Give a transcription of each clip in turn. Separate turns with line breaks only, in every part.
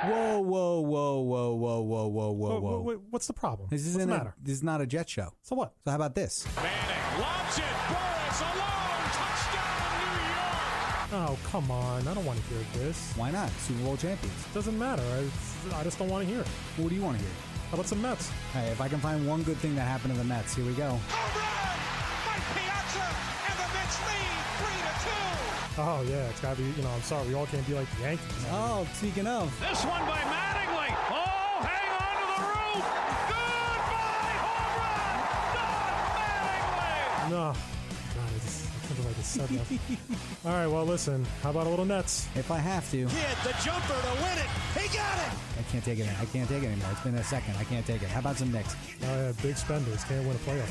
Whoa, whoa, whoa, whoa, whoa, whoa, whoa, whoa, whoa.
What's the problem?
This
What's the matter?
This is not a Jet show.
So what?
So how about this?
Manning lobs it. Boris alone. Touchdown, New York.
Oh, come on. I don't want to hear this.
Why not? Super Bowl champions.
Doesn't matter. I just don't want to hear it.
What do you want to hear?
How about some Mets?
Hey, if I can find one good thing that happened to the Mets, here we go.
Home run. Mike Piazza. And the Mets lead 3-2.
Oh, yeah. It's got to be, I'm sorry. We all can't be like the Yankees.
Oh, speaking of.
This one by Mattingly. Oh, hang on to the roof. Goodbye, home run. Don Mattingly.
No. God, I can't believe I just said that. All right, well, listen. How about a little Nets?
If I have to.
Kid, the jumper to win it. He got it.
I can't take it. I can't take it anymore. It's been a second. I can't take it. How about some Knicks?
Oh, yeah, big spenders. Can't win a playoff.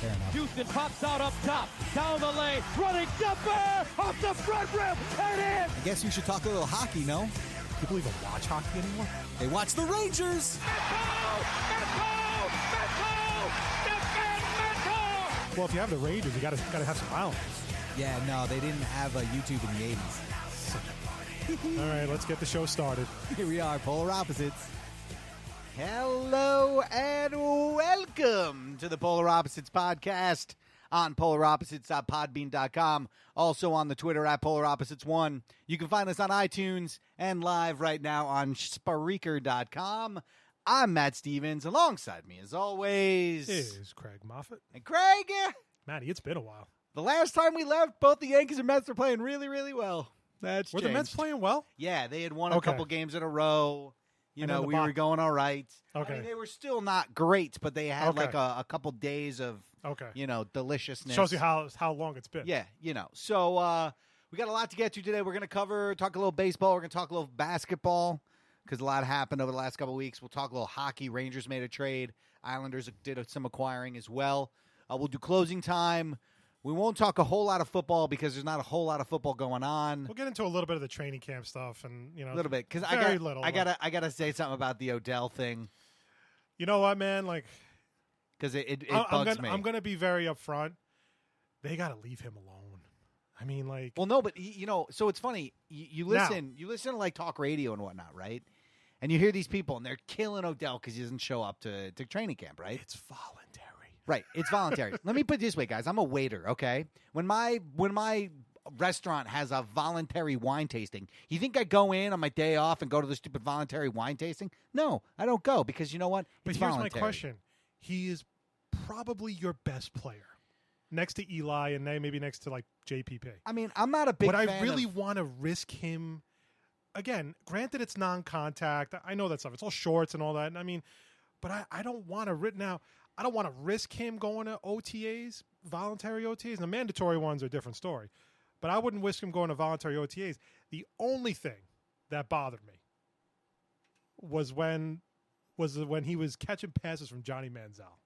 Fair enough.
Houston pops out up top, down the lane, running jumper off the front rim, and in.
I guess we should talk a little hockey, no?
People even watch hockey anymore?
They watch the Rangers.
Well, if you have the Rangers, you gotta have some violence.
Yeah, no, they didn't have a YouTube in the 80s.
All right, let's get the show started.
Here we are, Polar Opposites.
Hello and welcome to the Polar Opposites podcast on polaropposites.podbean.com. Also on the Twitter at PolarOpposites1. You can find us on iTunes and live right now on Spreaker.com. I'm Matt Stevens. Alongside me, as always,
Is Craig Moffat.
and Craig.
Matty, it's been a while.
The last time we left, both the Yankees and Mets were playing really, really well. That's
Were the Mets
changed.
playing well?
Yeah, they had won a
Okay.
couple games in a row. You
And
know,
then the
we were
Buc-
going all right.
Okay.
I mean, they were still not great, but they had
Okay.
like a couple days of,
Okay.
deliciousness.
Shows you how long it's been.
Yeah, So we got a lot to get to today. We're going to talk a little baseball. We're going to talk a little basketball because a lot happened over the last couple of weeks. We'll talk a little hockey. Rangers made a trade. Islanders did some acquiring as well. We'll do closing time. We won't talk a whole lot of football because there's not a whole lot of football going on.
We'll get into a little bit of the training camp stuff and,
A little bit because
very little.
I gotta say something about the Odell thing
You know what, man? Like,
because it
I'm
bugs me.
I'm going to be very upfront. They got to leave him alone. I mean, like,
Well, no, but so it's funny. You listen to like talk radio and whatnot, right? And you hear these people and they're killing Odell because he doesn't show up to training camp, right?
it's voluntary.
Right, it's voluntary. Let me put it this way, guys. I'm a waiter, okay? When my restaurant has a voluntary wine tasting, you think I go in on my day off and go to the stupid voluntary wine tasting? No, I don't go because you know what?
But
It's
here's
voluntary.
my question. He is probably your best player. Next to Eli and then maybe next to, like, JPP.
I mean, I'm not a big
Would
fan
I really
of...
want to risk him? Again, granted, it's non-contact. I know that stuff. It's all shorts and all that. And I mean, but I don't want to now. I don't want to risk him going to OTAs, voluntary OTAs. The mandatory ones are a different story. But I wouldn't risk him going to voluntary OTAs. The only thing that bothered me was when he was catching passes from Johnny Manziel.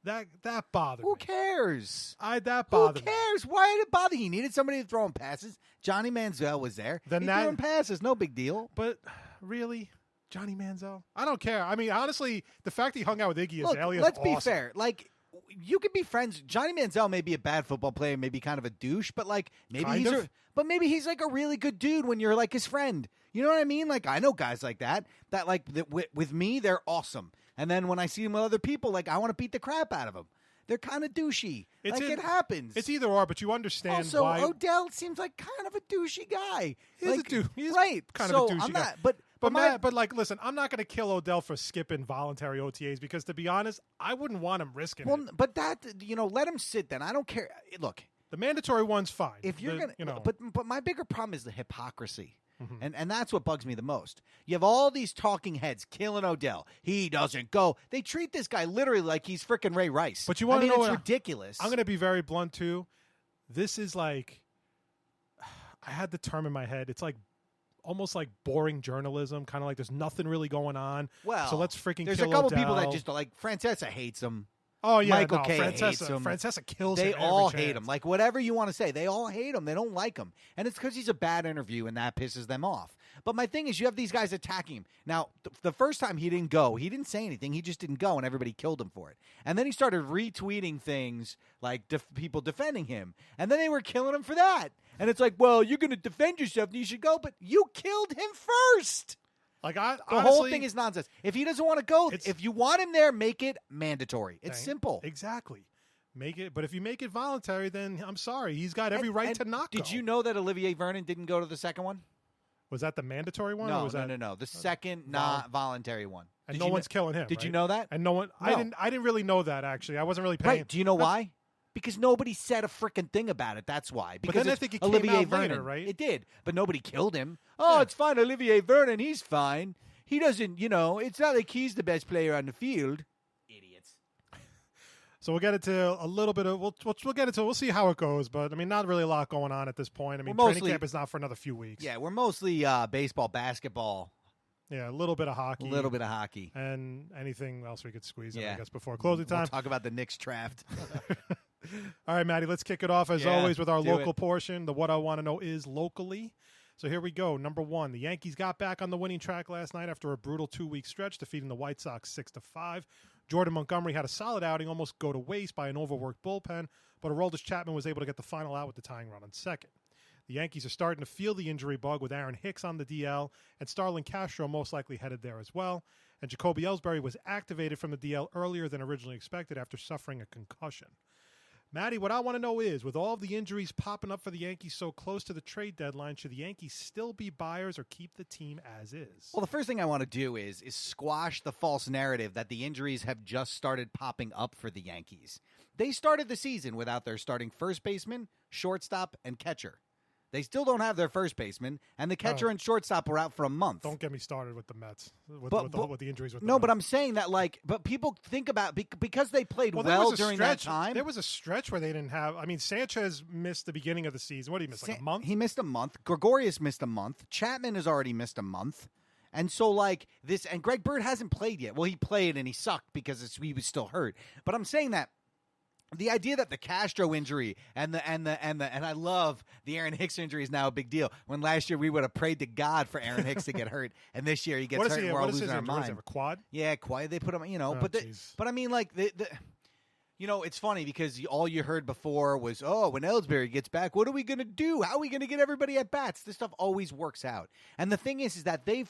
That bothered
Who
me.
cares?
That
Who
bothered me.
cares? Why did it bother? He needed somebody to throw him passes. Johnny Manziel was there.
Then
He
that-
threw him passes. No big deal.
But really, Johnny Manziel? I don't care. I mean, honestly, the fact he hung out with Iggy
Look,
Azalea is
let's be
awesome.
fair. Like, you could be friends. Johnny Manziel may be a bad football player, maybe kind of a douche, but like maybe he's like a really good dude when you're like his friend. You know what I mean? Like, I know guys like that with me, they're awesome. And then when I see them with other people, like I want to beat the crap out of them. They're kind of douchey. It happens.
It's either or, but you understand
also,
why.
Odell seems like kind of a douchey guy.
He's a douche. He's
right?
kind
so
of a douchey
I'm
guy.
not, but
Matt, like, listen, I'm not going to kill Odell for skipping voluntary OTAs because, to be honest, I wouldn't want him risking it.
But that let him sit. Then I don't care. Look,
The mandatory one's fine.
if you're gonna,
but
but my bigger problem is the hypocrisy. And that's what bugs me the most. You have all these talking heads killing Odell. He doesn't go. They treat this guy literally like he's freaking Ray Rice.
But you want to know
it's
what-
ridiculous.
I'm going to be very blunt too. This is like, I had the term in my head. It's like almost like boring journalism, kind of like there's nothing really going on.
well,
so let's freaking
There's
kill
a couple
Odell.
people that just like Francesa hates him.
Oh yeah,
Michael
no,
K
Francesa,
hates him.
Francesa kills
They
him. every
all
chance.
hate him. Like whatever you want to say, they all hate him. They don't like him, and it's because he's a bad interview, and that pisses them off. But my thing is, you have these guys attacking him. Now, the first time he didn't go, he didn't say anything. He just didn't go, and everybody killed him for it. And then he started retweeting things like people defending him, and then they were killing him for that. And it's like, well, you're going to defend yourself, and you should go, but you killed him first.
Like
The
honestly,
whole thing is nonsense. If he doesn't want to go,
It's-
if you want him there, make it mandatory. It's simple.
Exactly. Make it, but if you make it voluntary, then I'm sorry, he's got every right to not go.
Did you know that Olivier Vernon didn't go to the second one?
Was that the mandatory one? or
No,
was that,
no. The second not voluntary one.
And
Did
no
you
one's killing him.
Did you
right?
know that?
And no one.
No.
I didn't really know that actually. I wasn't really paying.
Right. Do you know why? Because nobody said a freaking thing about it. That's why. Because
then I
it's
think it came
Olivier
out
Vernon,
later, right?
It did, but nobody killed him. Oh,
Yeah.
it's fine. Olivier Vernon, he's fine. He doesn't, it's not like he's the best player on the field. Idiots.
So we'll get into a little bit of. We'll get into. We'll see how it goes. But I mean, not really a lot going on at this point. I mean,
We're
training
mostly-
camp is not for another few weeks.
Yeah, we're mostly baseball, basketball,
Yeah, a little bit of
a
hockey,
little bit of hockey.
and anything else we could squeeze in.
Yeah.
I guess before closing time.
We'll talk about the Knicks draft.
All right, Maddie, let's kick it off as
Yeah,
always with our
do
local
it.
portion. The what I want to know is locally. So here we go. Number one, the Yankees got back on the winning track last night after a brutal 2-week stretch, defeating the White Sox 6-5. Jordan Montgomery had a solid outing, almost go to waste by an overworked bullpen, but Aroldis Chapman was able to get the final out with the tying run on second. The Yankees are starting to feel the injury bug with Aaron Hicks on the DL, and Starlin Castro most likely headed there as well. And Jacoby Ellsbury was activated from the DL earlier than originally expected after suffering a concussion. Maddie, what I want to know is, with all of the injuries popping up for the Yankees so close to the trade deadline, should the Yankees still be buyers or keep the team as is?
Well, the first thing I want to do is squash the false narrative that the injuries have just started popping up for the Yankees. They started the season without their starting first baseman, shortstop, and catcher. They still don't have their first baseman, and the catcher and shortstop were out for a month.
Don't get me started with the Mets, with the injuries with the
No,
Mets.
but I'm saying that, but people think about, because they played
there
well
was a
during
stretch,
that time.
There was a stretch where they didn't have. I mean, Sanchez missed the beginning of the season. What did he miss? Like a month?
He missed a month. Gregorius missed a month. Chapman has already missed a month. And so, and Greg Bird hasn't played yet. Well, he played and he sucked because he was still hurt. But I'm saying that the idea that the Castro injury and I love the Aaron Hicks injury is now a big deal. When last year we would have prayed to God for Aaron Hicks to get hurt, and this year he gets hurt, and we're all
what is
losing
his
our
injury? What is
mind.
it, a quad?
Yeah, quiet. They put him,
jeez.
but I mean, it's funny because all you heard before was, oh, when Ellsbury gets back, what are we going to do? How are we going to get everybody at bats? This stuff always works out. And the thing is that they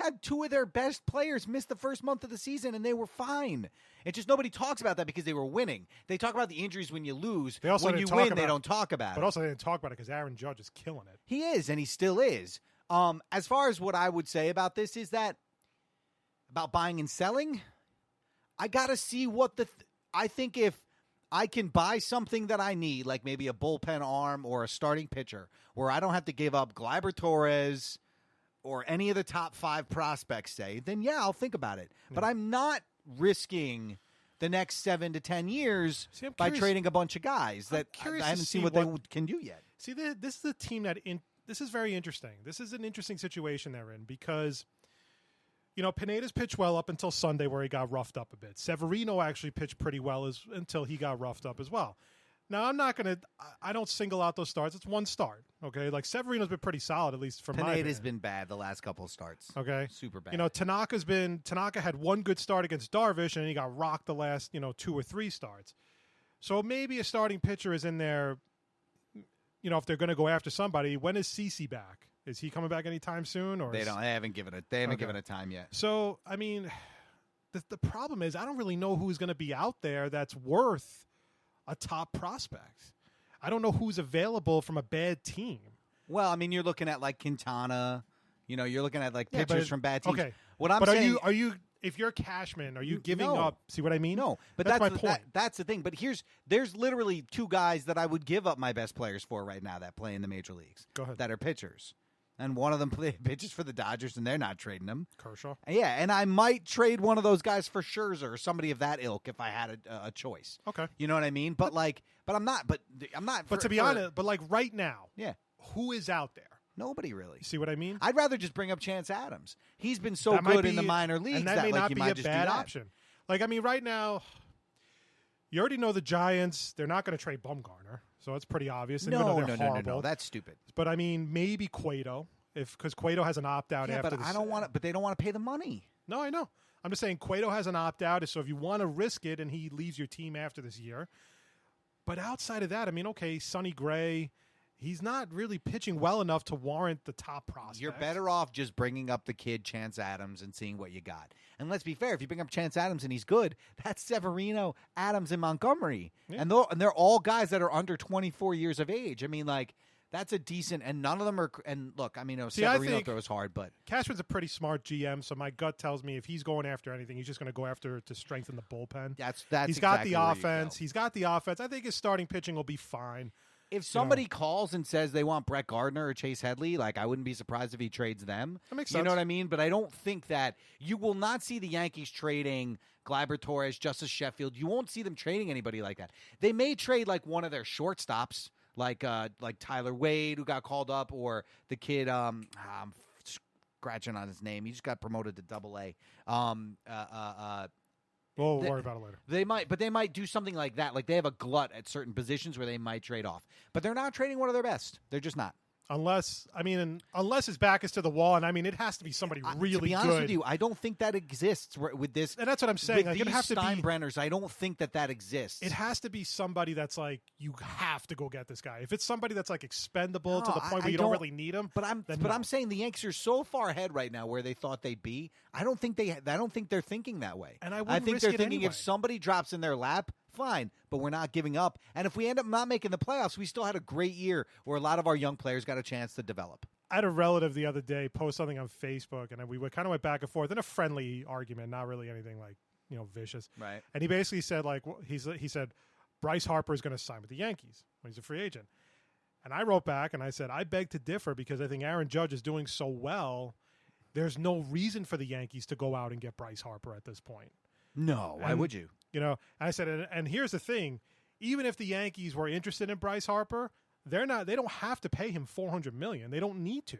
had two of their best players miss the first month of the season, and they were fine. It's just nobody talks about that because they were winning. They talk about the injuries when you lose.
They also
when
didn't
you
talk
win, they
about-
don't talk about it.
But also, they didn't talk about it because Aaron Judge is killing it.
He is, and he still is. As far as what I would say about this is that about buying and selling, I got to see what I think if I can buy something that I need, like maybe a bullpen arm or a starting pitcher, where I don't have to give up Gleyber Torres or any of the top 5 prospects, say, then yeah, I'll think about it. But I'm not risking the next 7 to 10 years
See, I'm
by
curious-
trading a bunch of guys that I
curious to
haven't
see
seen what they can do yet.
See, this is a team this is very interesting. This is an interesting situation they're in because, Pineda's pitched well up until Sunday where he got roughed up a bit. Severino actually pitched pretty well until he got roughed up as well. Now, I don't single out those starts. It's one start, okay? Like, Severino's been pretty solid, at least from my
Pineda's
opinion.
been bad the last couple of starts.
Okay.
Super bad.
Tanaka had one good start against Darvish, and he got rocked the last, 2 or 3 starts. So maybe a starting pitcher is in there, if they're going to go after somebody. When is CeCe back? Is he coming back anytime soon? Or
They haven't given it time yet.
So, I mean, the problem is I don't really know who's going to be out there that's worth a top prospect. I don't know who's available from a bad team.
Well, I mean, you're looking at like Quintana. You're looking at like
Yeah,
pitchers
but-
from bad teams.
Okay.
What I'm
But
saying,
are you if you're Cashman, are you giving
No.
up? See what I mean?
no, but
that's my
the,
point.
that's the thing. But there's literally 2 guys that I would give up my best players for right now that play in the major leagues.
Go ahead.
That are pitchers, and one of them pitches for the Dodgers, and they're not trading him.
Kershaw.
Yeah, and I might trade one of those guys for Scherzer or somebody of that ilk if I had a choice.
Okay.
You know what I mean? But I'm not. But
To be honest, but like right now,
yeah,
who is out there?
nobody really.
You see what I mean?
I'd rather just bring up Chance Adams. He's been so
That might
good in
be-
the minor leagues
and that may
like,
not
you
be
might
a
just do
bad
that.
option. Like, I mean, right now, you already know the Giants. They're not going to trade Bumgarner, so it's pretty obvious. even though they're horrible.
No. That's stupid.
But I mean, maybe Cueto, because Cueto has an opt out
Yeah,
after
but
this.
I don't want to. But they don't want to pay the money.
No, I know. I'm just saying Cueto has an opt out, so if you want to risk it, and he leaves your team after this year. But outside of that, I mean, okay, Sonny Gray he's not really pitching well enough to warrant the top prospect.
You're better off just bringing up the kid Chance Adams and seeing what you got. And let's be fair, if you bring up Chance Adams and he's good, that's Severino, Adams, and Montgomery.
Yeah.
And they're all guys that are under 24 years of age. I mean, like, that's a decent, and none of them are, and look, I mean, Severino throws hard, but.
Cashman's a pretty smart GM, so my gut tells me if he's going after anything, he's just going to go after to strengthen the bullpen.
That's
He's got the offense. He's got the offense. I think his starting pitching will be fine.
If somebody calls and says they want Brett Gardner or Chase Headley, like, I wouldn't be surprised if he trades them.
That makes
You
sense.
know what I mean? But I don't think that you will not see the Yankees trading Gleyber Torres, Justice Sheffield. You won't see them trading anybody like that. They may trade like one of their shortstops, like Tyler Wade, who got called up, or the kid. I'm scratching on his name. He just got promoted to Double-A.
We'll worry about it later.
They might do something like that. Like, they have a glut at certain positions where they might trade off. But they're not trading one of their best. They're just not.
Unless his back is to the wall, and I mean, it has to be somebody really
to be honest
good.
with you, I don't think that exists with this.
And that's what I'm saying.
With
Like,
these
it have to be
Steinbrenners, I don't think that exists.
It has to be somebody that's like, you have to go get this guy. If it's somebody that's like expendable to
No,
the point
I
where you don't really need him,
But I'm saying the Yankees are so far ahead right now where they thought they'd be. I don't think they're thinking that way.
And I
I
wouldn't
think
risk
they're
it
thinking
anyway.
if somebody drops in their lap, fine, but we're not giving up. And if we end up not making the playoffs, we still had a great year where a lot of our young players got a chance to develop.
I had a relative the other day post something on Facebook, and we kind of went back and forth in a friendly argument, not really anything like, vicious.
Right.
And he basically said, like, he said Bryce Harper is going to sign with the Yankees when he's a free agent. And I wrote back and I said, I beg to differ because I think Aaron Judge is doing so well. There's no reason for the Yankees to go out and get Bryce Harper at this point.
No, why
And,
would you?
I said, and here's the thing: even if the Yankees were interested in Bryce Harper, they don't have to pay him $400 million. They don't need to.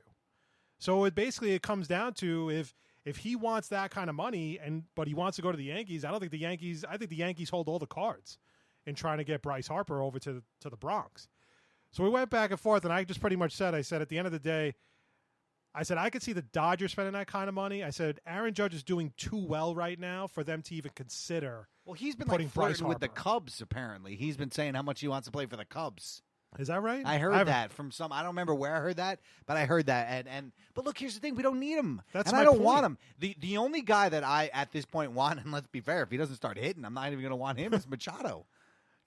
So it comes down to if he wants that kind of money, but he wants to go to the Yankees. I think the Yankees hold all the cards in trying to get Bryce Harper over to the Bronx. So we went back and forth, and I just pretty much said, at the end of the day, I said, I could see the Dodgers spending that kind of money. I said, Aaron Judge is doing too well right now for them to even consider.
Well, he's been
putting
like
Bryce
flirting with the
Harper.
Cubs, apparently. He's been saying how much he wants to play for the Cubs.
Is that right?
I heard that from some. I don't remember where I heard that, but I heard that. But look, here's the thing: we don't need him,
That's
and
my
I don't
point.
want him. The only guy that I at this point want, and let's be fair, if he doesn't start hitting, I'm not even going to want him. Is Machado.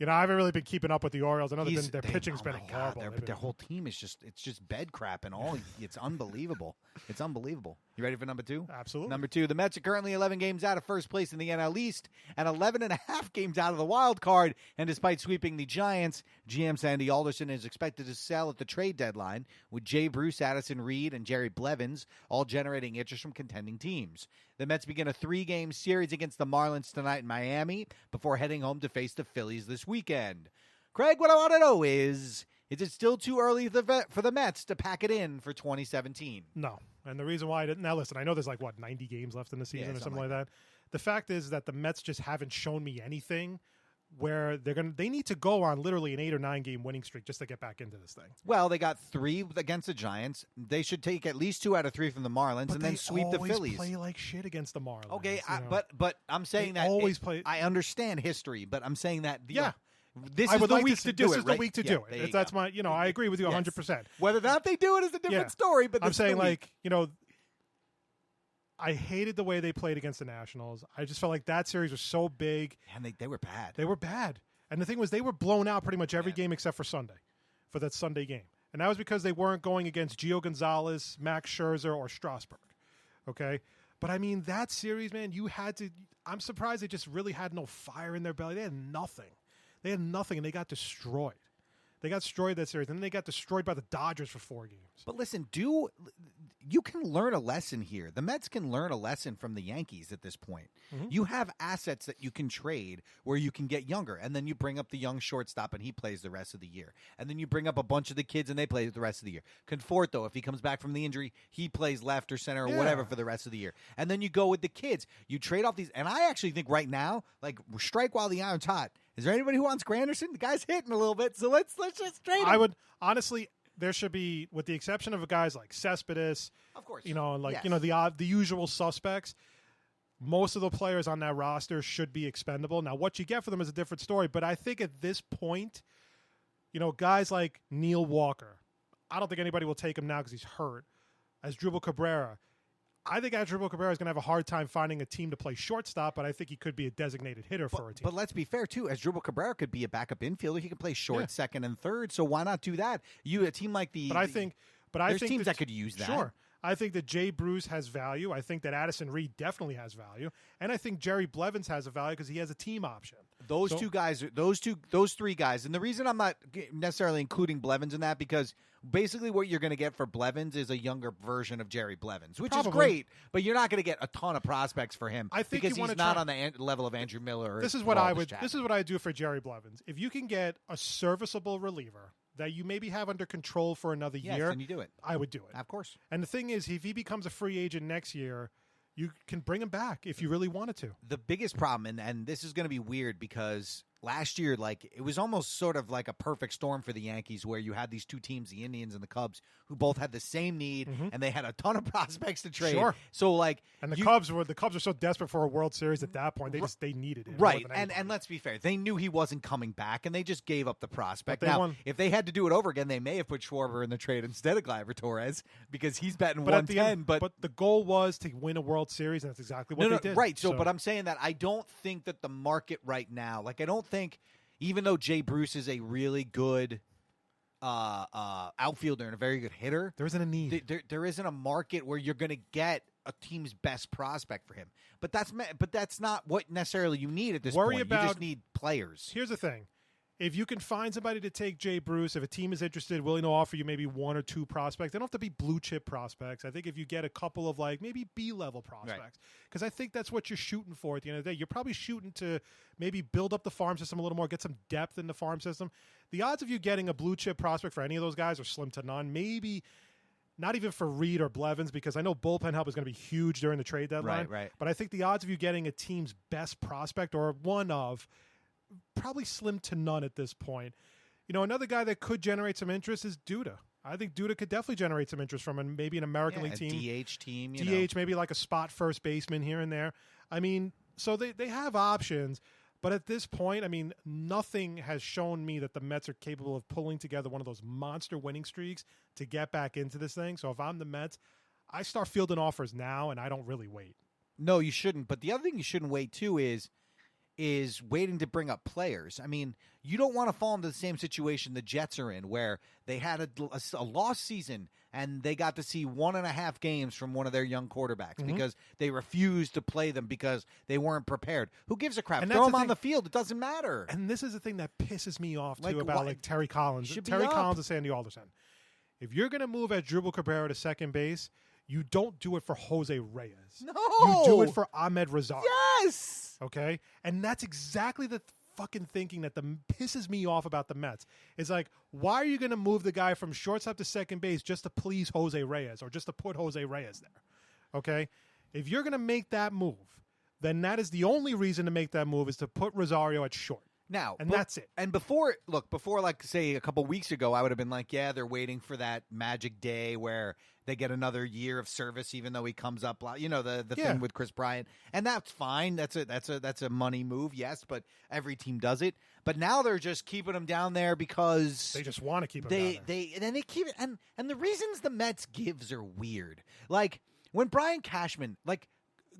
I haven't really been keeping up with the Orioles. I know
He's-
their pitching's been
oh my God,
horrible.
their whole team is just bed crap and all. It's unbelievable. It's unbelievable. You ready for number two?
Absolutely.
Number two, the Mets are currently 11 games out of first place in the NL East and 11 and a half games out of the wild card. And despite sweeping the Giants, GM Sandy Alderson is expected to sell at the trade deadline, with Jay Bruce, Addison Reed, and Jerry Blevins all generating interest from contending teams. The Mets begin a 3-game series against the Marlins tonight in Miami before heading home to face the Phillies this weekend. Craig, what I want to know is it still too early for the Mets to pack it in for 2017?
No. And the reason why now listen, I know there's 90 games left in the season or something like that. The fact is that the Mets just haven't shown me anything where they need to go on literally an 8 or 9 game winning streak just to get back into this thing.
Well, they got 3 against the Giants. They should take at least 2 out of 3 from the Marlins and then sweep the Phillies.
Play like shit against the Marlins.
Okay,
you know?
but I'm saying
They
that
always play.
I understand history, but I'm saying that
Yeah.
this
I
is
would
the
like
week
to
to do it.
This is the
right?
week to
Yeah,
do
there you
it. That's
go.
my, I agree with you
Yes.
100%.
Whether or not they do it is a different story. But
I'm
this is
saying
the week.
I hated the way they played against the Nationals. I just felt like that series was so big.
And they were bad.
They were bad. And the thing was, they were blown out pretty much every game except for Sunday, for that Sunday game. And that was because they weren't going against Gio Gonzalez, Max Scherzer, or Strasburg. Okay? But, I mean, that series, man, you had to – I'm surprised they just really had no fire in their belly. They had nothing. And they got destroyed. They got destroyed that series. And then they got destroyed by the Dodgers for 4 games.
But listen, you can learn a lesson here. The Mets can learn a lesson from the Yankees at this point.
Mm-hmm.
You have assets that you can trade where you can get younger, and then you bring up the young shortstop and he plays the rest of the year. And then you bring up a bunch of the kids and they play the rest of the year. Conforto, if he comes back from the injury, he plays left or center or whatever for the rest of the year. And then you go with the kids. You trade off these, and I actually think right now, strike while the iron's hot. Is there anybody who wants Granderson? The guy's hitting a little bit, so let's just trade him.
I would – honestly – there should be, with the exception of guys like Cespedes,
of course,
the usual suspects. Most of the players on that roster should be expendable. Now, what you get for them is a different story. But I think at this point, guys like Neil Walker, I don't think anybody will take him now because he's hurt. Asdrubal Cabrera. I think Asdrubal Cabrera is going to have a hard time finding a team to play shortstop, but I think he could be a designated hitter for a team.
But let's be fair, too. Asdrubal Cabrera could be a backup infielder. He can play short, second, and third, so why not do that? A team like the...
But I think
there's teams that could use that.
Sure. I think that Jay Bruce has value. I think that Addison Reed definitely has value. And I think Jerry Blevins has a value because he has a team option.
Those three guys. And the reason I'm not necessarily including Blevins in that, because basically what you're going to get for Blevins is a younger version of Jerry Blevins, which is great, but you're not going to get a ton of prospects for him because he's not on the level of Andrew Miller.
This is what I do for Jerry Blevins. If you can get a serviceable reliever that you maybe have under control for another year,
then you do it.
I would do it.
Of course.
And the thing is, if he becomes a free agent next year, you can bring him back if you really wanted to.
The biggest problem, and this is going to be weird because last year, like, it was almost sort of like a perfect storm for the Yankees where you had these two teams, the Indians and the Cubs, who both had the same need, and they had a ton of prospects to trade.
Sure.
So, like,
and the Cubs were so desperate for a World Series at that point, they needed it.
Right. And let's be fair, they knew he wasn't coming back, and they just gave up the prospect. Now, if they had to do it over again, they may have put Schwarber in the trade instead of Gleyber Torres because he's batting 110.
But the goal was to win a World Series, and that's exactly what they did.
Right. So, but I'm saying that I don't think that the market right now, like, I don't think, even though Jay Bruce is a really good outfielder and a very good hitter,
there isn't a need.
There isn't a market where you're going to get a team's best prospect for him. But that's not what necessarily you need at this point. You just need players.
Here's the thing. If you can find somebody to take Jay Bruce, if a team is interested, willing to offer you maybe one or two prospects, they don't have to be blue chip prospects. I think if you get a couple of like maybe B-level prospects, because I think that's what you're shooting for at the end of the day. You're probably shooting to maybe build up the farm system a little more, get some depth in the farm system. The odds of you getting a blue chip prospect for any of those guys are slim to none. Maybe not even for Reed or Blevins, because I know bullpen help is going to be huge during the trade deadline.
Right.
But I think the odds of you getting a team's best prospect or one of probably slim to none at this point. You know, another guy that could generate some interest is Duda. I think Duda could definitely generate some interest from maybe an American League team.
DH team.
DH, maybe like a spot first baseman here and there. I mean, so they have options. But at this point, I mean, nothing has shown me that the Mets are capable of pulling together one of those monster winning streaks to get back into this thing. So if I'm the Mets, I start fielding offers now, and I don't really wait.
No, you shouldn't. But the other thing you shouldn't wait, too, is waiting to bring up players. I mean, you don't want to fall into the same situation the Jets are in, where they had a lost season and they got to see 1.5 games from one of their young quarterbacks because they refused to play them because they weren't prepared. Who gives a crap? Throw them on the field. It doesn't matter.
And this is the thing that pisses me off, too, about like Terry Collins.
Terry
Collins and Sandy Alderson. If you're going to move Asdrubal Cabrera to second base, you don't do it for Jose Reyes.
No.
You do it for Ahmed Rosario.
Yes.
Okay? And that's exactly the fucking thinking that pisses me off about the Mets. It's like, why are you going to move the guy from shortstop to second base just to please Jose Reyes or just to put Jose Reyes there? Okay? If you're going to make that move, then that is the only reason to make that move is to put Rosario at short.
Now,
that's it.
And before, like, say, a couple weeks ago, I would have been like, yeah, they're waiting for that magic day where they get another year of service, even though he comes up, the thing with Chris Bryant, and that's fine. That's a money move, yes, but every team does it. But now they're just keeping him down there because
they just want to keep him down there.
They keep it, and the reasons the Mets gives are weird. Like when Brian Cashman, like,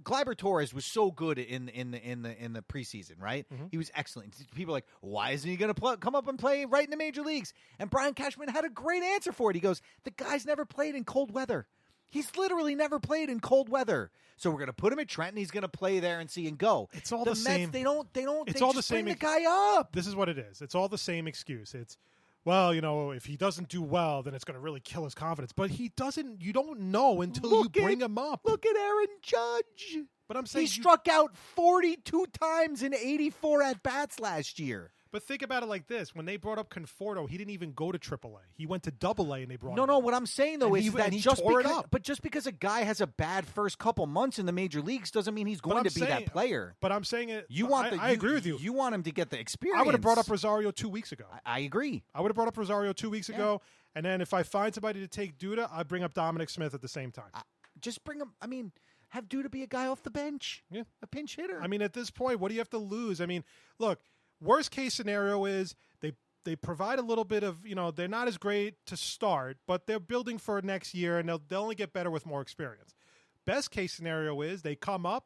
Gleyber Torres was so good in the preseason, right? He was excellent. People are like, why isn't he going to come up and play right in the major leagues? And Brian Cashman had a great answer for it. He goes, the guy's never played in cold weather. He's literally never played in cold weather. So we're going to put him at Trenton. He's going to play there and see and go.
It's all
the
Mets,
same. They don't.
It's
they
all
just
the same.
Bring the guy up.
This is what it is. It's all the same excuse. It's, well, if he doesn't do well, then it's going to really kill his confidence. But he doesn't. You don't know until you bring him up.
Look at Aaron Judge.
But I'm saying
he struck out 42 times in 84 at-bats last year.
But think about it like this. When they brought up Conforto, he didn't even go to AAA. He went to AA and they brought him.
No, what I'm saying, though, is that just because a guy has a bad first couple months in the major leagues doesn't mean he's going to be that player.
But I'm saying it.
I
agree with you.
You want him to get the experience.
I would have brought up Rosario 2 weeks ago.
I agree.
I would have brought up Rosario 2 weeks ago. And then if I find somebody to take Duda, I'd bring up Dominic Smith at the same time.
Just bring him. I mean, have Duda be a guy off the bench.
Yeah.
A pinch hitter.
I mean, at this point, what do you have to lose? I mean, look, worst case scenario is they they provide a little bit of, they're not as great to start, but they're building for next year, and they'll only get better with more experience. Best case scenario is they come up,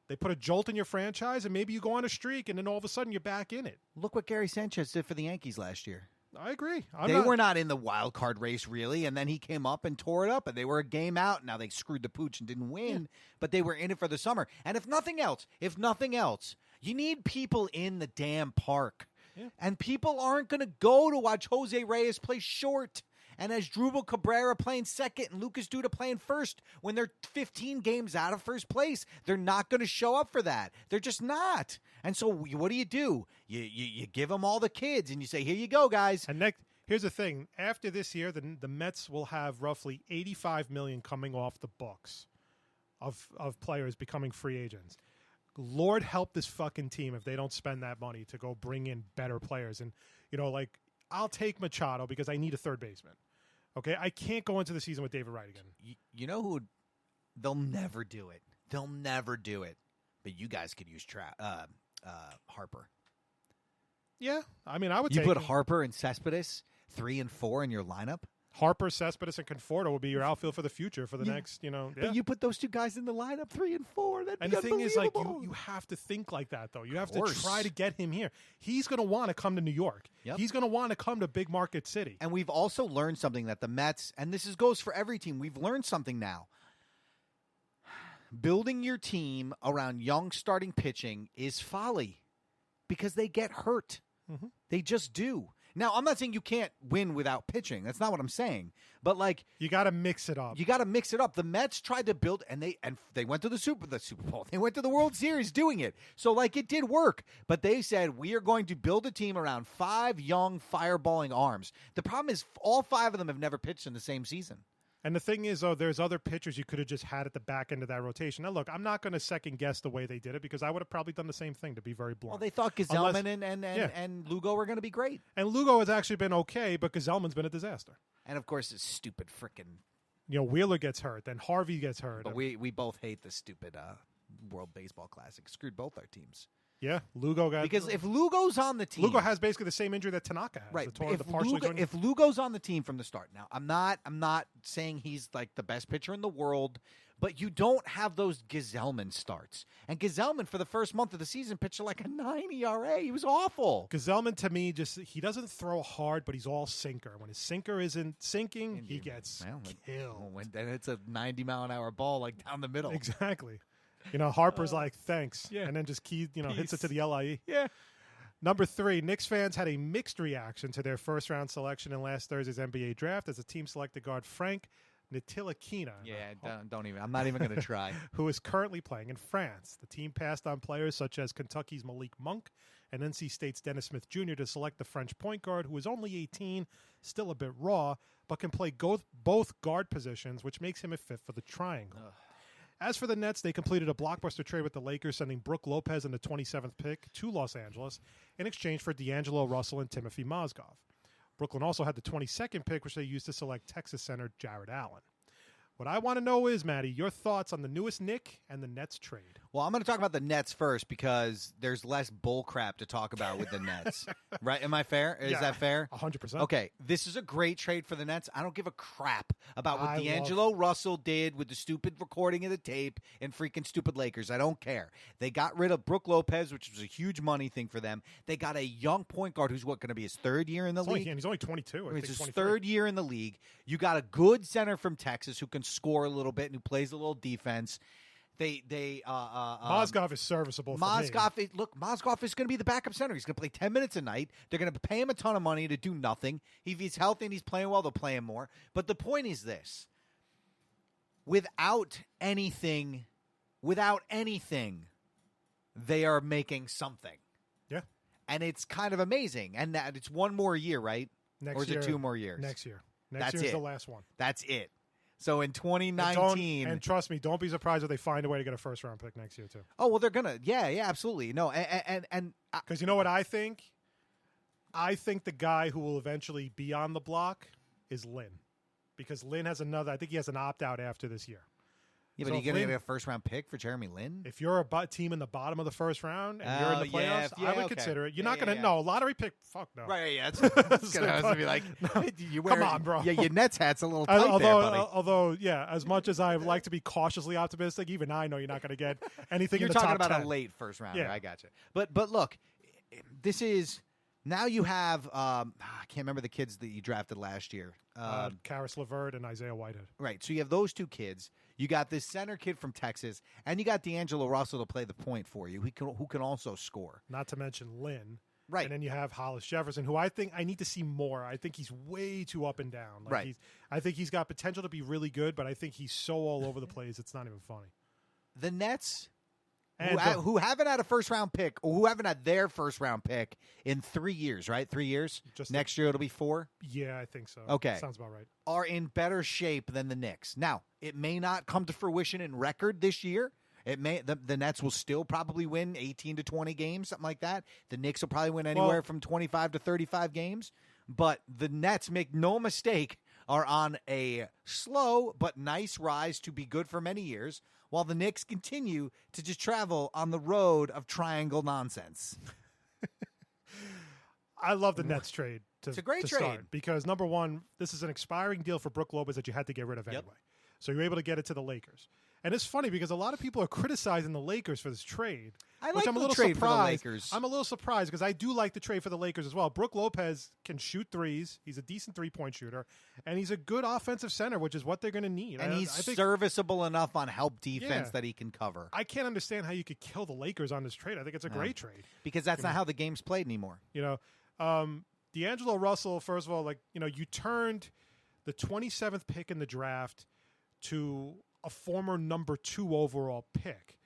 they put a jolt in your franchise, and maybe you go on a streak, and then all of a sudden you're back in it.
Look what Gary Sanchez did for the Yankees last year.
I agree.
They were not in the wild card race, really, and then he came up and tore it up, and they were a game out. Now they screwed the pooch and didn't win, but they were in it for the summer. And if nothing else, you need people in the damn park.
Yeah.
And people aren't going to go to watch Jose Reyes play short and Asdrubal Cabrera playing second and Lucas Duda playing first when they're 15 games out of first place. They're not going to show up for that. They're just not. And so what do? You give them all the kids and you say, here you go, guys.
And here's the thing. After this year, the Mets will have roughly $85 million coming off the books of players becoming free agents. Lord help this fucking team if they don't spend that money to go bring in better players. And, I'll take Machado because I need a third baseman. Okay? I can't go into the season with David Wright again.
You know who? They'll never do it. But you guys could use Harper.
Yeah. I mean, I would
You
take
put
him.
Harper and Cespedes 3 and 4 in your lineup?
Harper, Cespedes, and Conforto will be your outfield for the future for the next,
But you put those two guys in the lineup 3 and 4. That'd
And
be
the thing is, like,
unbelievable.
you have to think like that, though. You have to
course.
try to get him here. He's going to want to come to New York.
Yep.
He's going to want to come to big market city.
And we've also learned something that the Mets, and this goes for every team, we've learned something now. Building your team around young starting pitching is folly because they get hurt.
Mm-hmm.
They just do. Now, I'm not saying you can't win without pitching. That's not what I'm saying. But like
You got to mix it up.
you got to mix it up. The Mets tried to build, and they went to the Super Bowl. They went to the World Series doing it. So like it did work. But they said we are going to build a team around 5 young fireballing arms. The problem is all 5 of them have never pitched in the same season.
And the thing is, there's other pitchers you could have just had at the back end of that rotation. Now, look, I'm not going to second guess the way they did it because I would have probably done the same thing, to be very blunt.
Well, they thought Gazelman and Lugo were going to be great.
And Lugo has actually been okay, but Gazelman's been a disaster.
And of course, it's stupid freaking.
Wheeler gets hurt, then Harvey gets hurt.
But we both hate the stupid World Baseball Classic. Screwed both our teams.
Yeah, Lugo got
Because if Lugo's on the team,
Lugo has basically the same injury that Tanaka has.
right?
The
If Lugo's on the team from the start, now I'm not saying he's like the best pitcher in the world, but you don't have those Gazelman starts. And Gazelman for the first month of the season pitched like a 9 ERA. He was awful.
Gazelman, to me, he doesn't throw hard, but he's all sinker. When his sinker isn't sinking, he gets killed.
Then it's a 90-mile-an-hour ball like down the middle.
Exactly. Harper's like, thanks. Yeah. And then just hits it to the LIE.
Yeah.
Number 3, Knicks fans had a mixed reaction to their first-round selection in last Thursday's NBA draft as the team selected guard Frank Ntilikina.
Yeah, don't even. I'm not even going to try.
Who is currently playing in France. The team passed on players such as Kentucky's Malik Monk and NC State's Dennis Smith Jr. to select the French point guard, who is only 18, still a bit raw, but can play both guard positions, which makes him a fit for the triangle. As for the Nets, they completed a blockbuster trade with the Lakers, sending Brook Lopez and the 27th pick to Los Angeles in exchange for D'Angelo Russell and Timothy Mozgov. Brooklyn also had the 22nd pick, which they used to select Texas center Jared Allen. What I want to know is, Maddie, your thoughts on the newest Knick and the Nets trade.
Well, I'm going to talk about the Nets first because there's less bull crap to talk about with the Nets. Right? Am I fair? Is that fair?
100%.
Okay. This is a great trade for the Nets. I don't give a crap about what
I
D'Angelo Russell did with the stupid recording of the tape and freaking stupid Lakers. I don't care. They got rid of Brook Lopez, which was a huge money thing for them. They got a young point guard who's going to be his 3rd year in the league.
He's only 22. I think
It's his
23.
3rd year in the league. You got a good center from Texas who can score a little bit and who plays a little defense.
Mozgov is serviceable for me.
Mozgov is going to be the backup center. He's going to play 10 minutes a night. They're going to pay him a ton of money to do nothing. If he's healthy and he's playing well, they'll play him more. But the point is this. Without anything, they are making something.
Yeah.
And it's kind of amazing. And that it's one more year, right? Or is it 2 more years?
Next year.
That's
Next year's
it.
the last one.
That's it. So in 2019,
and trust me, don't be surprised if they find a way to get a first-round pick next year too.
oh well, they're gonna, yeah, absolutely, no, and
Because you know what I think? I think the guy who will eventually be on the block is Lynn, because Lynn has another. I think he has an opt-out after this year.
Yeah, but
So
you
if
going to
Lin-
get a first-round pick for Jeremy Lin?
If you're a team in the bottom of the first round and you're in the
Oh, yeah,
playoffs,
yeah,
I would
okay.
consider it. You're
Yeah,
not going to
yeah.
no lottery pick. Fuck no.
Right, yeah. That's, I was going to be like, you wear,
Come on, bro.
Yeah, your Nets hat's a little tight
although,
there, buddy.
although, yeah, as much as I like to be cautiously optimistic, even I know you're not going to get anything.
You're
in the
talking
top
about
10.
a late first rounder.
Yeah.
I got you. But look, this is now you have I can't remember the kids that you drafted last year.
Karis LeVert and Isaiah Whitehead.
Right. So you have those two kids. You got this center kid from Texas, and you got D'Angelo Russell to play the point for you, who can also score.
Not to mention Lynn.
Right.
And then you have Hollis Jefferson, who I think I need to see more. I think he's way too up and down. Like
Right.
I think he's got potential to be really good, but I think he's so all over the place, it's not even funny.
The Nets,
And
who haven't had a first-round pick, or who haven't had their first-round pick in 3 years, right? 3 years?
Just
Next year it'll be 4?
yeah, I think so.
Okay.
Sounds about right.
Are in better shape than the Knicks. Now, it may not come to fruition in record this year. It may the Nets will still probably win 18 to 20 games, something like that. The Knicks will probably win anywhere from 25 to 35 games. But the Nets, make no mistake, are on a slow but nice rise to be good for many years, while the Knicks continue to just travel on the road of triangle nonsense.
I love the Nets trade.
It's a great
to
trade.
start because number one, this is an expiring deal for Brook Lopez that you had to get rid of
Yep.
anyway. So you're able to get it to the Lakers. And it's funny because a lot of people are criticizing the Lakers for this trade.
I
which
like
I'm a
the
little
trade for the
surprised.
Lakers.
I'm a little surprised because I do like the trade for the Lakers as well. Brook Lopez can shoot threes. He's a decent three-point shooter. And he's a good offensive center, which is what they're going to need.
And
I
he's
think
serviceable enough on help defense
Yeah.
that he can cover.
I can't understand how you could kill the Lakers on this trade. I think it's a great trade.
Because that's not how the game's played anymore.
You know, D'Angelo Russell, first of all, like, you know, you turned the 27th pick in the draft to a former number 2 overall pick,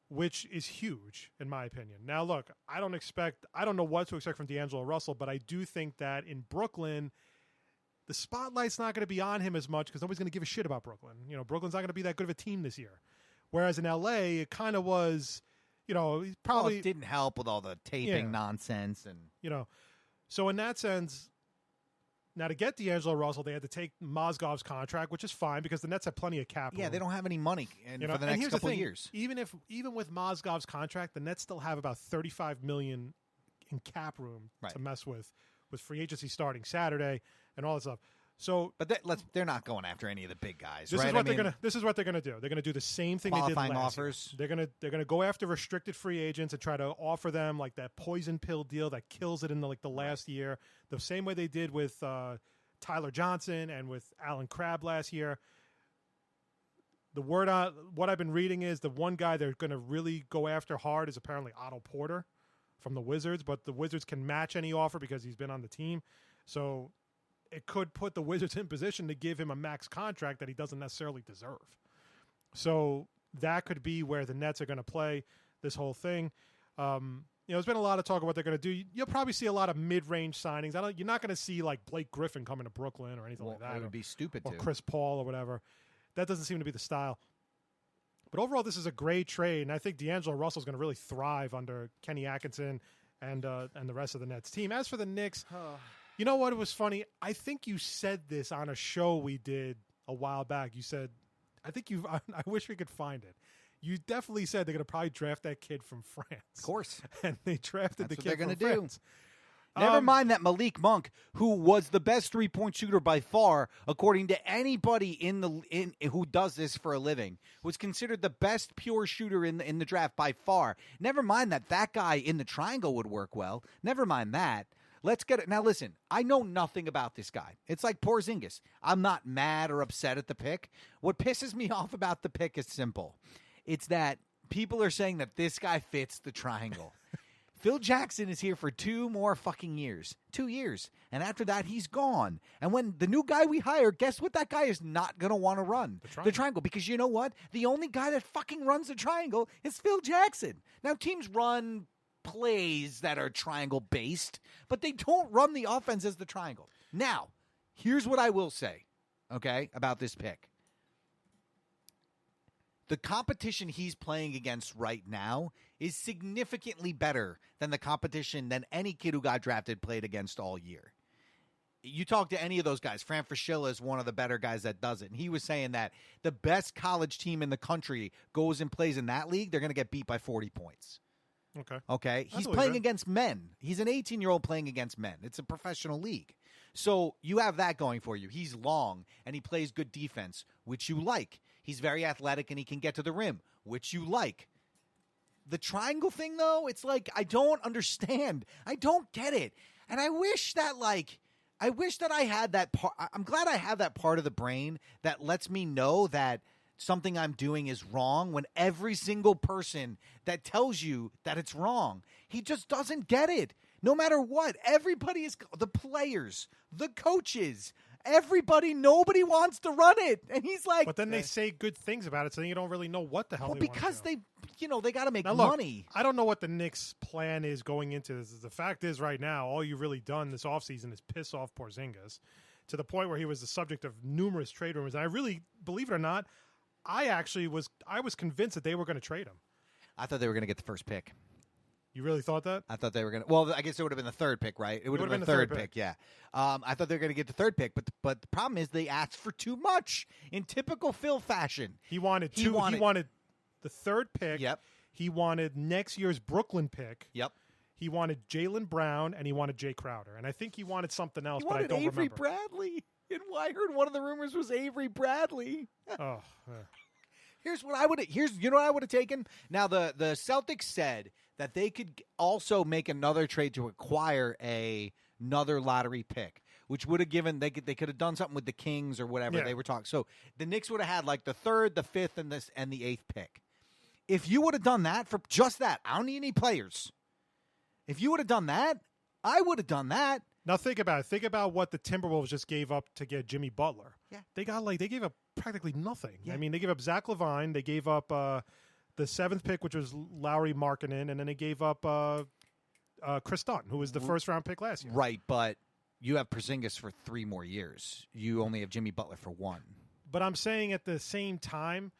which is huge in my opinion. Now, look, I don't know what to expect from D'Angelo Russell, but I do think that in Brooklyn, the spotlight's not going to be on him as much because nobody's going to give a shit about Brooklyn. You know, Brooklyn's not going to be that good of a team this year. Whereas in LA, it kind of was, you know, he's probably
it didn't help with all the taping
Yeah.
nonsense and
you know, so in that sense, now to get D'Angelo Russell, they had to take Mozgov's contract, which is fine because the Nets have plenty of cap.
yeah,
room.
they don't have any money
You know,
for the
and
next
here's
couple
the
of
thing,
years.
Even with Mozgov's contract, the Nets still have about $35 million in cap room
Right.
to mess with free agency starting Saturday and all that stuff. So
But they're not going after any of the big guys,
this
right?
is what they're gonna. This is what they're gonna do. They're gonna do the same thing they did
Qualifying
last
offers.
year. They're gonna go after restricted free agents and try to offer them like that poison pill deal that kills it in the last year. The same way they did with Tyler Johnson and with Alan Crabb last year. The word on what I've been reading is the one guy they're going to really go after hard is apparently Otto Porter from the Wizards, but the Wizards can match any offer because he's been on the team. So it could put the Wizards in position to give him a max contract that he doesn't necessarily deserve. So that could be where the Nets are going to play this whole thing. You know, there's been a lot of talk about what they're going to do. You'll probably see a lot of mid-range signings. You're not going to see like Blake Griffin coming to Brooklyn or anything like that.
It would be stupid
or
to.
Chris Paul or whatever. That doesn't seem to be the style. But overall, this is a great trade, and I think D'Angelo Russell's going to really thrive under Kenny Atkinson and the rest of the Nets team. As for the Knicks, you know what? It was funny. I think you said this on a show we did a while back. You said, I wish we could find it. You definitely said they're going to probably draft that kid from France.
Of course.
And they drafted
That's
the
what
kid
they're
from
gonna do.
France.
Never mind that Malik Monk, who was the best three-point shooter by far, according to anybody in who does this for a living, was considered the best pure shooter in the draft by far. Never mind that guy in the triangle would work well. Never mind that. Let's get it. Now, listen, I know nothing about this guy. It's like Porzingis. I'm not mad or upset at the pick. What pisses me off about the pick is simple. It's that people are saying that this guy fits the triangle. Phil Jackson is here for 2 more fucking years. 2 years. And after that, he's gone. And when the new guy we hire, guess what that guy is not going to want to run? The triangle. Because you know what? The only guy that fucking runs the triangle is Phil Jackson. Now, teams run plays that are triangle-based, but they don't run the offense as the triangle. Now, here's what I will say, okay, about this pick. The competition he's playing against right now is significantly better than the competition than any kid who got drafted played against all year. you talk to any of those guys. Fran Fraschilla is one of the better guys that does it. And he was saying that the best college team in the country goes and plays in that league, they're going to get beat by 40 points. Okay? He's playing against men. He's an 18-year-old playing against men. It's a professional league. So you have that going for you. He's long, and he plays good defense, which you like. He's very athletic, and he can get to the rim, which you like. The triangle thing, though, it's like I don't understand. I don't get it. And I wish that, I had that part. I'm glad I have that part of the brain that lets me know that something I'm doing is wrong when every single person that tells you that it's wrong, he just doesn't get it. No matter what, everybody is the players, the coaches, everybody, nobody wants to run it. And he's like,
but then they say good things about it, so then you don't really know what the hell they
because
want to do.
they got to make
Now, look,
money.
I don't know what the Knicks' plan is going into this. The fact is, right now, all you've really done this offseason is piss off Porzingis to the point where he was the subject of numerous trade rumors. And I really, believe it or not, I was convinced that they were going to trade him.
I thought they were going to get the first pick.
You really thought that?
I thought they were going to. Well, I guess it would have been the third pick, right? It would have been the third pick. Yeah. I thought they were going to get the third pick, but the problem is they asked for too much in typical Phil fashion.
He wanted two. He wanted the third pick.
Yep.
He wanted next year's Brooklyn pick.
Yep.
He wanted Jaylen Brown and he wanted Jay Crowder, and I think he wanted something else,
He
but I
wanted
don't
Avery
remember.
Bradley. And I heard one of the rumors was Avery Bradley.
Oh, yeah.
Here's what I would have taken. Now the Celtics said that they could also make another trade to acquire another lottery pick, which would have given they could have done something with the Kings or whatever
Yeah.
they were talking. So the Knicks would have had like the third, the fifth, and the eighth pick. If you would have done that for just that, I don't need any players. If you would have done that, I would have done that.
Now think about it. Think about what the Timberwolves just gave up to get Jimmy Butler.
Yeah.
They gave up practically nothing.
Yeah.
I mean, they gave up Zach LaVine. They gave up the seventh pick, which was Lowry Markkanen, and then they gave up Chris Dunn, who was the first round pick last year.
Right, but you have Porzingis for 3 more years. You only have Jimmy Butler for 1.
But I'm saying at the same time,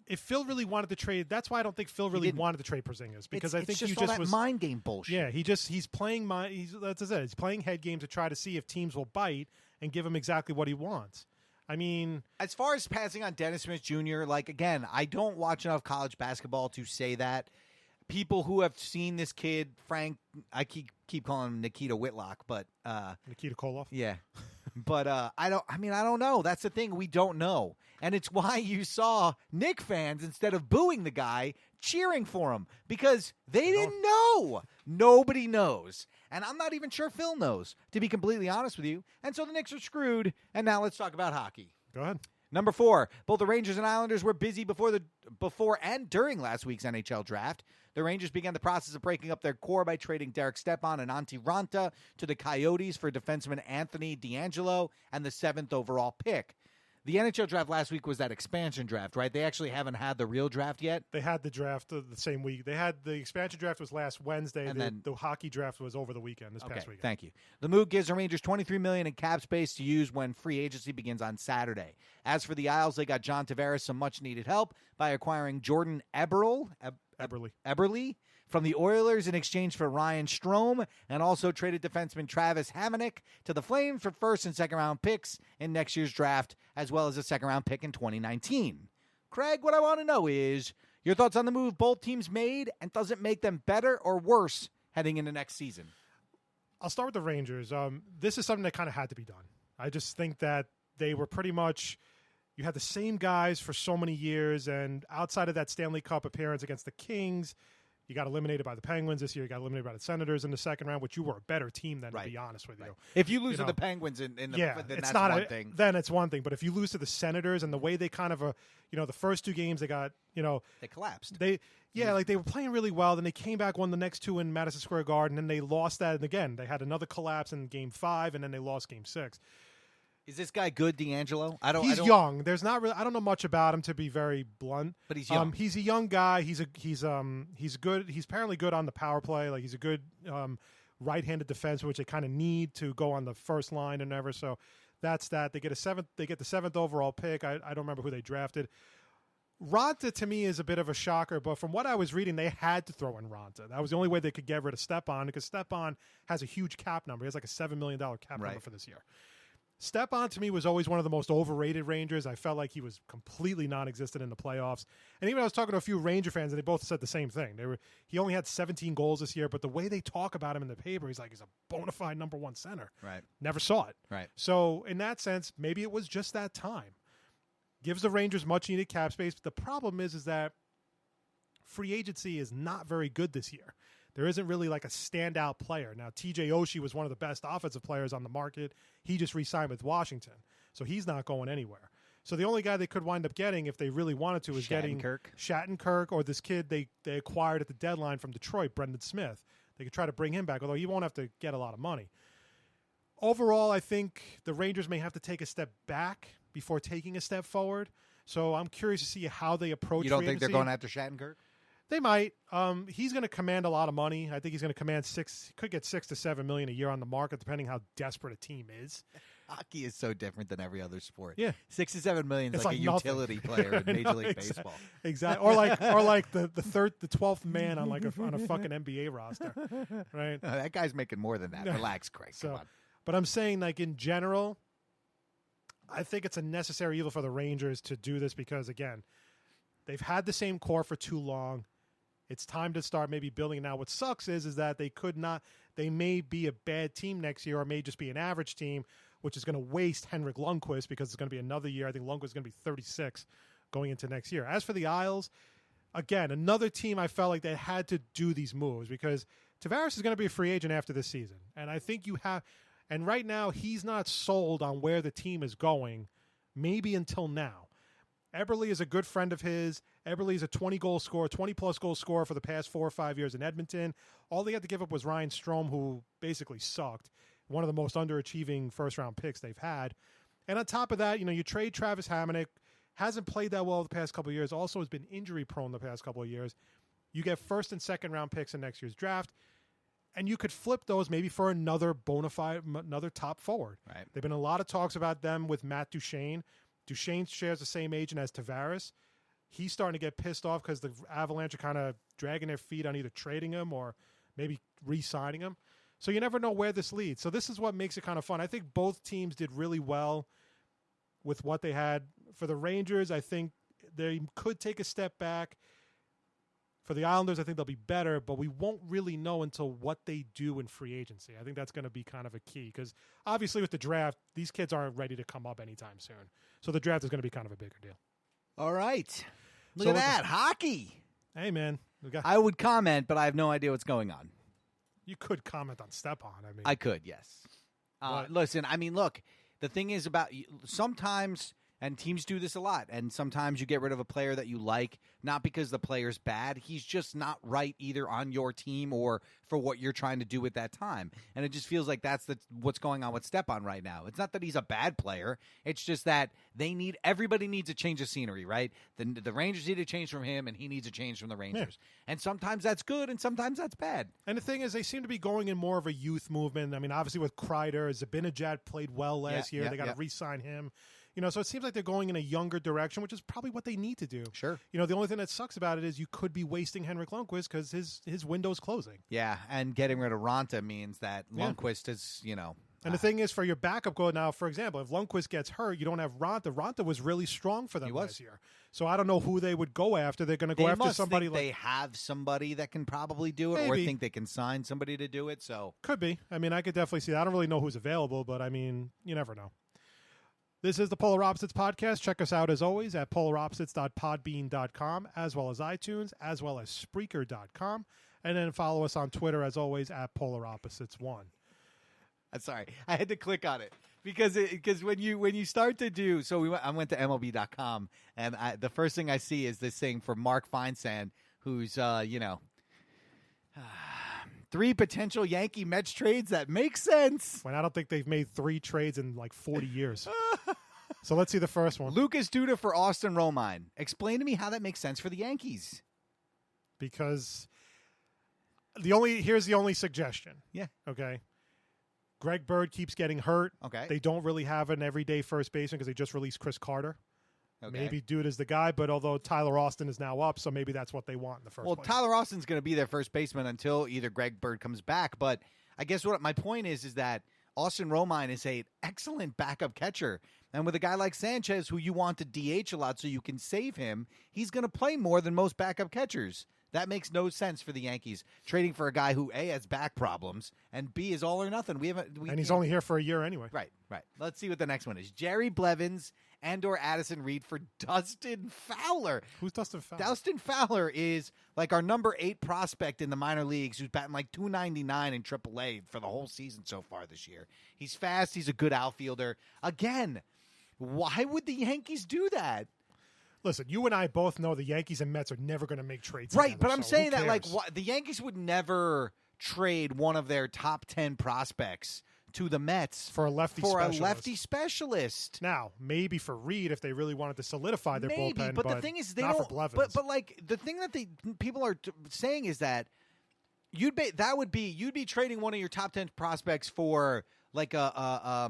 if Phil really wanted to trade, that's why I don't think Phil really wanted to trade Porzingis, because I think
just
you
all
just
that
was
mind game bullshit.
Yeah, he's playing that's it. He's playing head games to try to see if teams will bite and give him exactly what he wants. I mean,
as far as passing on Dennis Smith Jr., like, again, I don't watch enough college basketball to say that. People who have seen this kid, Frank, I keep calling him Nikita Whitlock, but
Nikita Koloff.
yeah. But I don't know. That's the thing. We don't know. And it's why you saw Knick fans, instead of booing the guy, cheering for him, because they didn't know. Nobody knows. And I'm not even sure Phil knows, to be completely honest with you. And so the Knicks are screwed. And now let's talk about hockey.
Go ahead.
Number 4, both the Rangers and Islanders were busy before and during last week's NHL draft. The Rangers began the process of breaking up their core by trading Derek Stepan and Antti Ranta to the Coyotes for defenseman Anthony DeAngelo and the 7th overall pick. The NHL draft last week was that expansion draft, right? They actually haven't had the real draft yet.
They had the draft the same week. They had the expansion draft was last Wednesday,
And then
the hockey draft was over the weekend, this past weekend.
Thank you. The move gives the Rangers $23 million in cap space to use when free agency begins on Saturday. As for the Isles, they got John Tavares some much-needed help by acquiring Jordan Eberle from the Oilers in exchange for Ryan Strome, and also traded defenseman Travis Hamonic to the Flames for first and second round picks in next year's draft, as well as a second round pick in 2019. Craig, what I want to know is your thoughts on the move both teams made, and does it make them better or worse heading into next season?
I'll start with the Rangers. This is something that kind of had to be done. I just think that they were pretty much, you had the same guys for so many years, and outside of that Stanley Cup appearance against the Kings, you got eliminated by the Penguins this year. You got eliminated by the Senators in the second round, which you were a better team than, to be honest with you.
If you lose to the Penguins then
it's
that's
not
one thing.
Then it's one thing. But if you lose to the Senators and the way they kind of, the first 2 games they got,
they collapsed.
Like they were playing really well. Then they came back, won the next 2 in Madison Square Garden, and they lost that. And again, they had another collapse in Game 5, and then they lost Game 6.
Is this guy good, DeAngelo?
He's young. There's not really. I don't know much about him, to be very blunt.
But he's young.
He's a young guy. He's good. He's apparently good on the power play. Like, he's a good right-handed defense, which they kind of need to go on the first line and ever. So that's that. They get the 7th overall pick. I don't remember who they drafted. Ronta to me is a bit of a shocker, but from what I was reading, they had to throw in Ronta. That was the only way they could get rid of Stepan because Stepan has a huge cap number. He has like a $7 million cap number for this year. Stepan to me was always one of the most overrated Rangers. I felt like he was completely non-existent in the playoffs. And even I was talking to a few Ranger fans, and they both said the same thing. He only had 17 goals this year, but the way they talk about him in the paper, he's a bona fide number one center.
Right.
Never saw it.
Right.
So in that sense, maybe it was just that time. Gives the Rangers much needed cap space. But the problem is that free agency is not very good this year. There isn't really like a standout player. Now, TJ Oshie was one of the best offensive players on the market. He just re-signed with Washington, so he's not going anywhere. So the only guy they could wind up getting if they really wanted to is getting Shattenkirk or this kid they acquired at the deadline from Detroit, Brendan Smith. They could try to bring him back, although he won't have to get a lot of money. Overall, I think the Rangers may have to take a step back before taking a step forward. So I'm curious to see how they approach.
You don't
free
think they're
agency.
going after Shattenkirk?
They might. He's going to command a lot of money. I think he's going to command he could get $6 to $7 million a year on the market, depending how desperate a team is.
Hockey is so different than every other sport.
Yeah,
$6 to $7 million is
it's
like a utility player in Major League
exactly.
Baseball.
Exactly, or like the 12th man on on a fucking NBA roster, right?
That guy's making more than that. Relax, Craig. Come on.
But I'm saying, like in general, I think it's a necessary evil for the Rangers to do this because again, they've had the same core for too long. It's time to start maybe building it now. What sucks is that they may be a bad team next year or may just be an average team, which is going to waste Henrik Lundqvist because it's going to be another year. I think Lundqvist is going to be 36 going into next year. As for the Isles, again, another team I felt like they had to do these moves because Tavares is going to be a free agent after this season. And I think and right now he's not sold on where the team is going, maybe until now. Eberle is a good friend of his. Eberle is a 20-plus goal scorer for the past 4 or 5 years in Edmonton. All they had to give up was Ryan Strome, who basically sucked. One of the most underachieving first-round picks they've had. And on top of that, you trade Travis Hamonic. Hasn't played that well the past couple of years. Also has been injury-prone the past couple of years. You get first- and second-round picks in next year's draft. And you could flip those maybe for another bona fide, another top forward.
Right.
There have been a lot of talks about them with Matt Duchene. Duchene shares the same agent as Tavares. He's starting to get pissed off because the Avalanche are kind of dragging their feet on either trading him or maybe re-signing him. So you never know where this leads. So this is what makes it kind of fun. I think both teams did really well with what they had. For the Rangers, I think they could take a step back. For the Islanders, I think they'll be better, but we won't really know until what they do in free agency. I think that's going to be kind of a key because obviously with the draft, these kids aren't ready to come up anytime soon. So the draft is going to be kind of a bigger deal.
All right. Look at that. Hockey.
Hey, man.
I would comment, but I have no idea what's going on.
You could comment on Stepan.
I could, yes. Listen, look, the thing is about sometimes, and teams do this a lot, and sometimes you get rid of a player that you like, not because the player's bad. He's just not right either on your team or for what you're trying to do at that time. And it just feels like that's what's going on with Stepan right now. It's not that he's a bad player. It's just that everybody needs a change of scenery, right? The Rangers need a change from him, and he needs a change from the Rangers. Yeah. And sometimes that's good, and sometimes that's bad.
And the thing is, they seem to be going in more of a youth movement. Obviously with Kreider, Zibanejad played well last year. They got to re-sign him. So it seems like they're going in a younger direction, which is probably what they need to do.
Sure.
The only thing that sucks about it is you could be wasting Henrik Lundqvist because his window's closing.
Yeah, and getting rid of Ronta means that Lundqvist is,
And the thing is, for your backup goal now, for example, if Lundqvist gets hurt, you don't have Ronta. Ronta was really strong for them last year. So I don't know who they would go after. They're going to go after somebody
like they have somebody that can probably do it, or think they can sign somebody to do it. So
could be. I could definitely see that. I don't really know who's available, but you never know. This is the Polar Opposites podcast. Check us out, as always, at polaropposites.podbean.com, as well as iTunes, as well as Spreaker.com. And then follow us on Twitter, as always, at PolarOpposites1.
I'm sorry. I had to click on it because when you start to do – so I went to MLB.com, and the first thing I see is this thing from Mark Feinsand, who's, 3 potential Yankee Mets trades that make sense.
When I don't think they've made 3 trades in like 40 years. So let's see the first one.
Lucas Duda for Austin Romine. Explain to me how that makes sense for the Yankees.
Because here's the only suggestion.
Yeah.
Okay. Greg Bird keeps getting hurt.
Okay.
They don't really have an everyday first baseman because they just released Chris Carter.
Okay.
Maybe Duda's the guy, but although Tyler Austin is now up, so maybe that's what they want in the first
Well,
place.
Tyler Austin's going to be their first baseman until either Greg Bird comes back. But I guess what my point is that Austin Romine is an excellent backup catcher. And with a guy like Sanchez, who you want to DH a lot so you can save him, he's going to play more than most backup catchers. That makes no sense for the Yankees, trading for a guy who, A, has back problems, and B, is all or nothing.
And he's only here for a year anyway.
Right. Let's see what the next one is. Jerry Blevins and/or Addison Reed for Dustin Fowler.
Who's Dustin Fowler?
Dustin Fowler is like our number 8 prospect in the minor leagues who's batting like 299 in AAA for the whole season so far this year. He's fast. He's a good outfielder. Again, why would the Yankees do that?
Listen, you and I both know the Yankees and Mets are never going to make trades.
Right,
together,
but I'm
so
saying
who
that like
cares?
the Yankees would never trade one of their top 10 prospects to the Mets
For a lefty
for
specialist.
a lefty specialist.
Now, maybe for Reed if they really wanted to solidify their
Maybe,
bullpen,
but the thing is, they
not
don't.
for Blevins.
But like the thing that people are saying is that you'd be trading one of your top 10 prospects for like a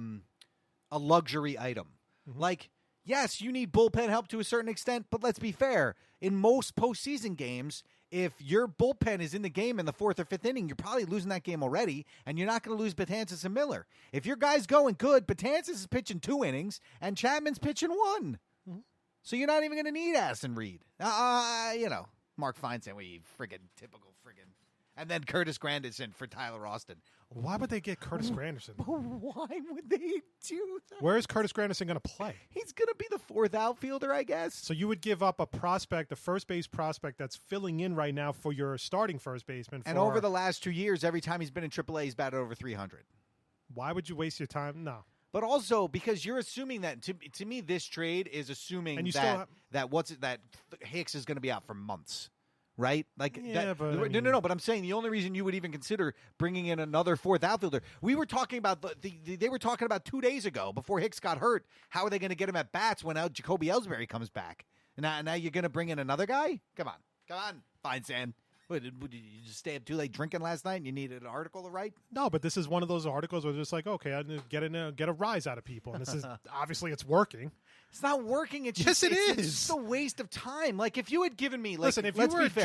luxury item.
Mm-hmm.
Like, yes, you need bullpen help to a certain extent, but let's be fair. In most postseason games, if your bullpen is in the game in the 4th or 5th inning, you're probably losing that game already, and you're not going to lose Betances and Miller. If your guy's going good, Betances is pitching 2 innings, and Chapman's pitching 1.
Mm-hmm.
So you're not even going to need Addison Reed. Mark Feinstein, we friggin' typical friggin'. And then Curtis Granderson for Tyler Austin.
Why would they get Curtis Granderson?
Why would they do that?
Where is Curtis Granderson going to play?
He's going to be the 4th outfielder, I guess.
So you would give up a prospect, a first base prospect that's filling in right now for your starting first baseman.
And over the last 2 years, every time he's been in AAA, he's batted over 300.
Why would you waste your time? No.
But also because you're assuming that to me, this trade is assuming
And you
that
still
that Hicks is going to be out for months. Right? Like
Yeah, but I
no.
mean-
But I'm saying the only reason you would even consider bringing in another 4th outfielder, we were talking about they were talking about 2 days ago before Hicks got hurt. How are they going to get him at bats when Jacoby Ellsbury comes back? Now you're going to bring in another guy? Come on, Feinstein. What, did you just stay up too late drinking last night and you needed an article to write?
No, but this is one of those articles where it's just like, okay, I need to get a rise out of people, and this is obviously it's working.
It's not working. It's
Yes,
just,
it
it's
is.
just a waste of time. Like if you had given me, like,
Listen, if you
let's
were
be
a
fair,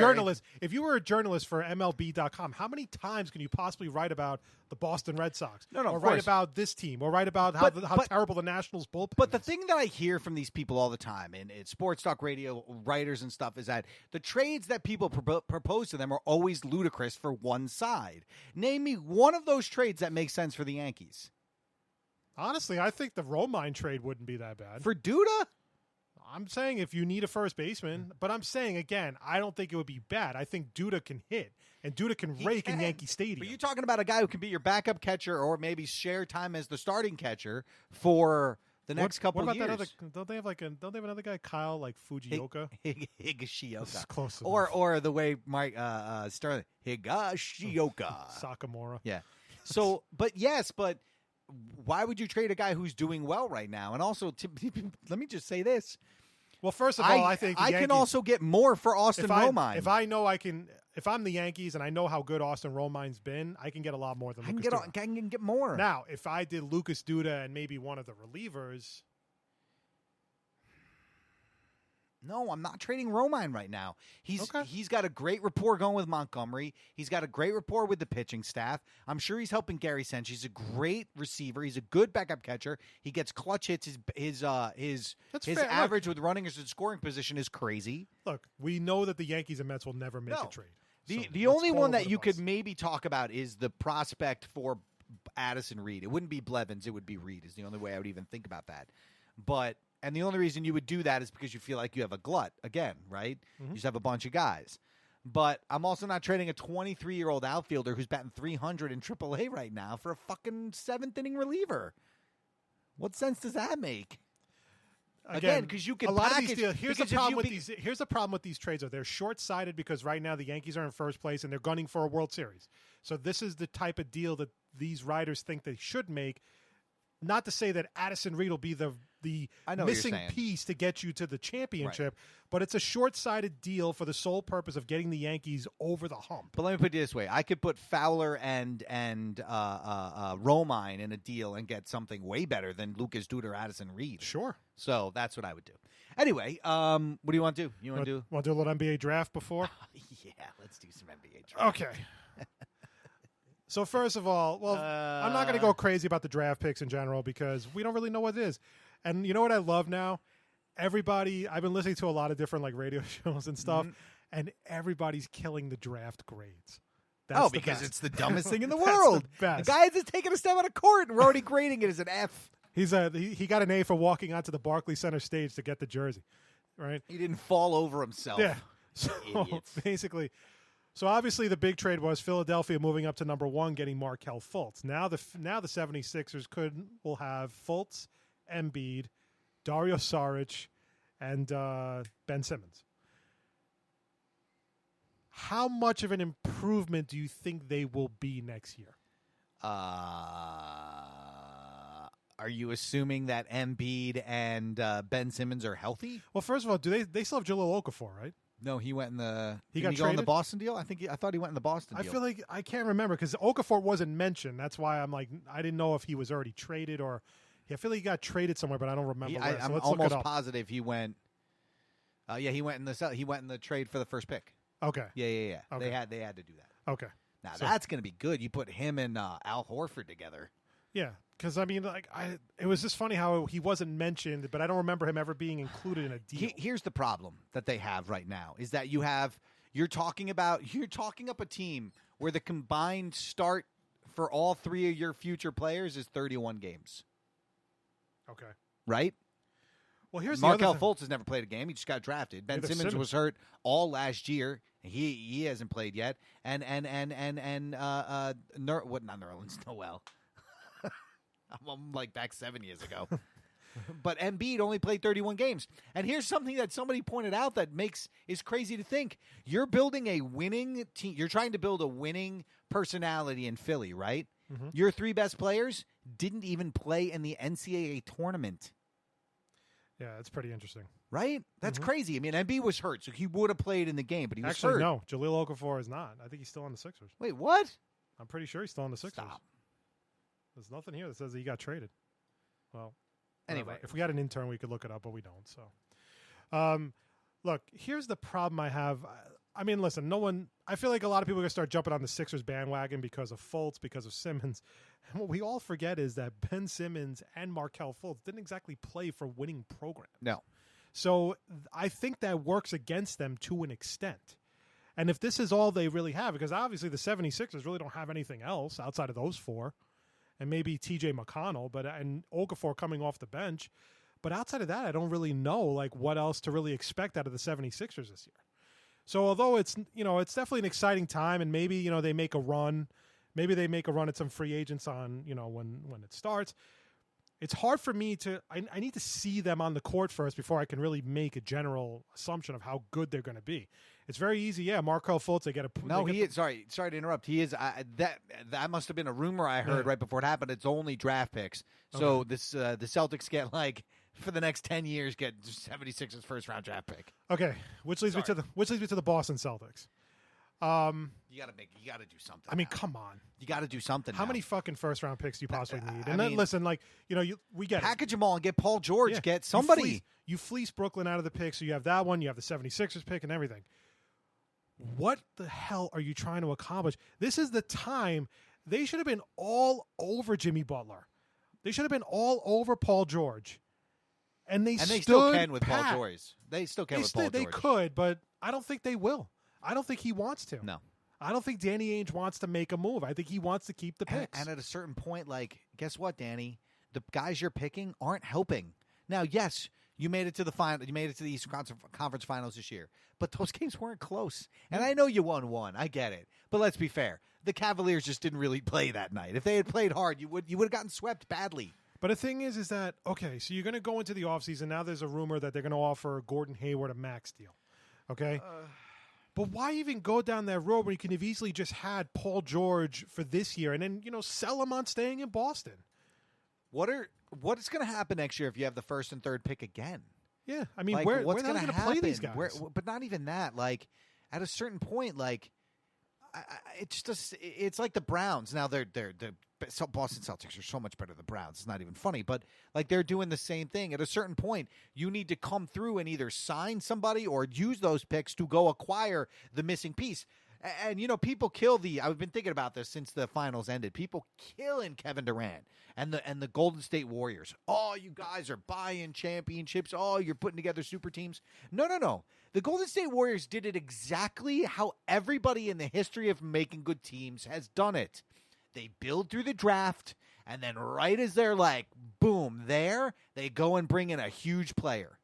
journalist, for MLB.com, how many times can you possibly write about the Boston Red Sox?
No,
or
of
write
course.
about this team, or write about how terrible the Nationals bullpen
But the
is.
thing that I hear from these people all the time, and it's sports talk radio writers and stuff, is that the trades that people propose to them are always ludicrous for one side. Name me one of those trades that makes sense for the Yankees.
Honestly, I think the Romine trade wouldn't be that bad.
For Duda?
I'm saying if you need a first baseman, but I'm saying again, I don't think it would be bad. I think Duda can hit, and Duda can rake in Yankee Stadium.
But you're talking about a guy who can be your backup catcher or maybe share time as the starting catcher for the next couple
what
of
about
years.
that other? Don't they have another guy, Kyle, like Fujioka?
Higashioka.
It's close enough.
Or the way Mike Sterling, Higashioka.
Sakamura.
Yeah. So, but why would you trade a guy who's doing well right now? And also, let me just say this.
Well, first of all, I think the
I can
Yankees-
also get more for Austin Romine.
If I know I can, if I'm the Yankees and I know how good Austin Romine's been, I can get a lot more than
I can
Lucas
get
Duda.
I can get more.
Now, if I did Lucas Duda and maybe one of the relievers,
No, I'm not trading Romine right now.
Okay.
He's got a great rapport going with Montgomery. He's got a great rapport with the pitching staff. I'm sure he's helping Gary Sanchez. He's a great receiver. He's a good backup catcher. He gets clutch hits. His
That's fair.
average with runners in scoring position is crazy.
look, we know that the Yankees and Mets will never make
No.
a trade.
The
So
the
let's
only
call
one
it what
that
it
you could
was.
maybe talk about is the prospect for Addison Reed. It wouldn't be Blevins. It would be Reed is the only way I would even think about that. And the only reason you would do that is because you feel like you have a glut again, right?
Mm-hmm.
You just have a bunch of guys. But I'm also not trading a 23-year-old outfielder who's batting 300 in AAA right now for a fucking 7th-inning reliever. What sense does that make? Again, because you can
a lot
package.
of these deals. Here's the
because if
problem
you
with
be-
these. Here's the problem with these trades. They're short-sighted because right now the Yankees are in first place and they're gunning for a World Series. So this is the type of deal that these writers think they should make. not to say that Addison Reed will be the
I know what you're
missing
saying.
piece to get you to the championship, but it's a short-sighted deal for the sole purpose of getting the Yankees over the hump.
But let me put it this way: I could put Fowler and Romine in a deal and get something way better than Lucas Duda or Addison Reed.
Sure.
So that's what I would do. Anyway, what do you want to do? You want to do?
Want to do a little NBA draft before?
Yeah, let's do some NBA draft.
Okay. So first of all, I'm not going to go crazy about the draft picks in general because we don't really know what it is. And you know what I love now? Everybody, I've been listening to a lot of different like radio shows and stuff, and everybody's killing the draft grades. That's the
because
best.
it's the dumbest thing in the
That's
world.
the best.
guy just taking a step out of court, and we're already grading it as an F.
He got an A for walking onto the Barclays Center stage to get the jersey, right?
He didn't fall over himself.
Yeah. So
Idiots.
basically, so obviously the big trade was Philadelphia moving up to number 1, getting Markelle Fultz. Now the 76ers will have Fultz, Embiid, Dario Saric, and Ben Simmons. How much of an improvement do you think they will be next year?
Are you assuming that Embiid and Ben Simmons are healthy?
Well, first of all, do they still have Jahlil Okafor, right?
No, he went in the.
He
didn't
got
go in the
traded?
Boston deal. I thought he went in the Boston
I
deal.
feel like I can't remember because Okafor wasn't mentioned. That's why I'm like I didn't know if he was already traded or. I feel like he got traded somewhere, but I don't remember. Where. So
I'm
let's
almost
look it up.
positive he went. He went in the trade for the first pick.
Okay.
Yeah.
Okay.
They had to do that.
Okay.
Now
So-
that's going to be good. You put him and Al Horford together.
Yeah, because I mean, like it was just funny how he wasn't mentioned, but I don't remember him ever being included in a deal.
Here's the problem that they have right now is that you're talking up a team where the combined start for all 3 of your future players is 31 games,
Okay.
right?
Well, here's the
Markelle
other thing.
Fultz has never played a game. He just got drafted. Ben
Neither
Simmons was hurt all last year. He hasn't played yet. And not Nerlens Noel. I'm like back 7 years ago. But Embiid only played 31 games. And here's something that somebody pointed out that is crazy to think. You're building a winning team. You're trying to build a winning personality in Philly, right?
Mm-hmm.
Your 3 best players didn't even play in the NCAA tournament.
Yeah, it's pretty interesting.
Right? That's crazy. I mean, Embiid was hurt, so he would have played in the game, but he was
Actually,
hurt.
no, Jahlil Okafor is not. I think he's still on the Sixers.
Wait, what?
I'm pretty sure he's still on the Sixers.
Stop.
There's nothing here that says that he got traded. Well,
Anyway.
whatever. If we had an intern, we could look it up, but we don't. So, look, here's the problem I have. I mean, listen, I feel like a lot of people are going to start jumping on the Sixers bandwagon because of Fultz, because of Simmons. And what we all forget is that Ben Simmons and Markelle Fultz didn't exactly play for winning programs.
No.
So I think that works against them to an extent. And if this is all they really have, because obviously the 76ers really don't have anything else outside of those 4, and maybe TJ McConnell, and Okafor coming off the bench. But outside of that, I don't really know like what else to really expect out of the 76ers this year. So although it's definitely an exciting time, and maybe they make a run, at some free agents on when it starts. It's hard for me to. I need to see them on the court first before I can really make a general assumption of how good they're going to be. It's very easy. Yeah, Markelle Fultz. They get a
No, he is. Sorry to interrupt. He is. That must have been a rumor I heard right before it happened. It's only draft picks. So the Celtics get for the next 10 years get 76ers first round draft pick.
Okay, which leads me to the Boston Celtics.
You got to do something.
I mean, come on.
You got to do something.
How
now.
many fucking first round picks do you possibly need?
I
And then
mean,
listen, we get
package them all and get Paul George.
Yeah.
Get somebody.
You fleece Brooklyn out of the pick, so you have that one. You have the 76ers pick and everything. What the hell are you trying to accomplish? This is the time. They should have been all over Jimmy Butler. They should have been all over Paul George. And they
still can with
pat.
Paul George. They still can with Paul George.
They could, but I don't think they will. I don't think he wants to.
No.
I don't think Danny Ainge wants to make a move. I think he wants to keep the picks.
And at a certain point, guess what, Danny? The guys you're picking aren't helping. Now, yes, you made it to the final. You made it to the Eastern Conference Finals this year, but those games weren't close. And I know you won one. I get it. But let's be fair. The Cavaliers just didn't really play that night. If they had played hard, you would have gotten swept badly.
But the thing is that, okay, so you're going to go into the offseason. Now there's a rumor that they're going to offer Gordon Hayward a max deal. Okay? But why even go down that road when you could have easily just had Paul George for this year and then, sell him on staying in Boston?
What's going to happen next year if you have the first and third pick again?
Yeah, I mean,
Like,
where
what's
are they
going to
play these guys?
But not even that. Like, at a certain point, like, it's just it's like the Browns. Now they're Boston Celtics are so much better than the Browns. It's not even funny, but like they're doing the same thing. At a certain point, you need to come through and either sign somebody or use those picks to go acquire the missing piece. And, you know, people kill I've been thinking about this since the finals ended. People killing Kevin Durant and the Golden State Warriors. Oh, you guys are buying championships. Oh, you're putting together super teams. No. The Golden State Warriors did it exactly how everybody in the history of making good teams has done it. They build through the draft, and then right as they're like, boom, there, they go and bring in a huge player.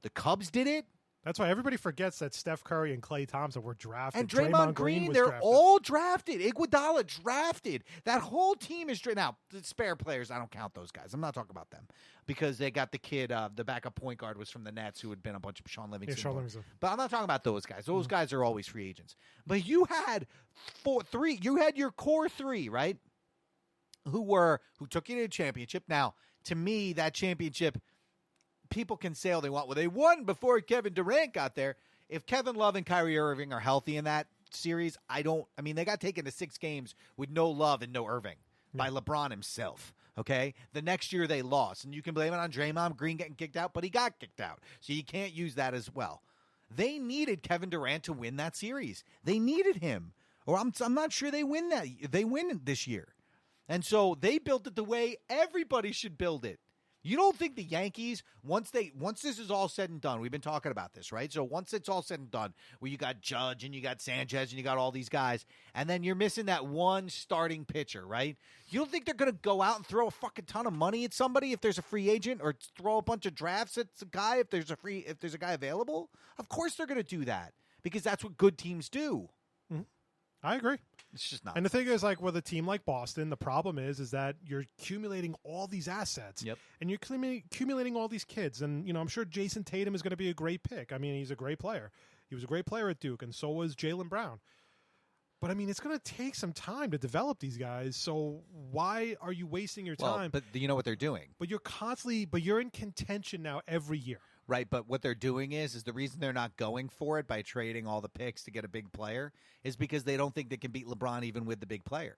The Cubs did it.
That's why everybody forgets that Steph Curry and Klay Thompson were drafted.
And Draymond Green,
was
they're
drafted.
all drafted. Iguodala drafted. That whole team is drafted. Now, the spare players, I don't count those guys. I'm not talking about them because they got the kid, the backup point guard was from the Nets who had been a bunch of Sean Livingston.
Yeah, Sean Livingston.
But I'm not talking about those guys. Those guys are always free agents. But you had you had your core three, right? Who took you to the championship. Now, to me, that championship, people can say all they want. Well, they won before Kevin Durant got there. If Kevin Love and Kyrie Irving are healthy in that series, they got taken to 6 games with no Love and no Irving by LeBron himself. Okay? The next year they lost, and you can blame it on Draymond Green getting kicked out, but he got kicked out. So you can't use that as well. They needed Kevin Durant to win that series. They needed him. Or I'm not sure they win that. They win this year. And so they built it the way everybody should build it. You don't think the Yankees, once this is all said and done, we've been talking about this, right? So once it's all said and done, where you got Judge and you got Sanchez and you got all these guys, and then you're missing that one starting pitcher, right? You don't think they're going to go out and throw a fucking ton of money at somebody if there's a free agent, or throw a bunch of drafts at a guy if there's a guy available? Of course they're going to do that because that's what good teams do.
Mm-hmm. I agree.
It's just not.
And the thing is, like with a team like Boston, the problem is that you're accumulating all these assets, and you're accumulating all these kids. And I'm sure Jason Tatum is going to be a great pick. I mean, he's a great player. He was a great player at Duke, and so was Jaylen Brown. But I mean, it's going to take some time to develop these guys. So why are you wasting your time?
But you know what they're doing.
But you're in contention now every year.
Right, but what they're doing is the reason they're not going for it by trading all the picks to get a big player is because they don't think they can beat LeBron even with the big player.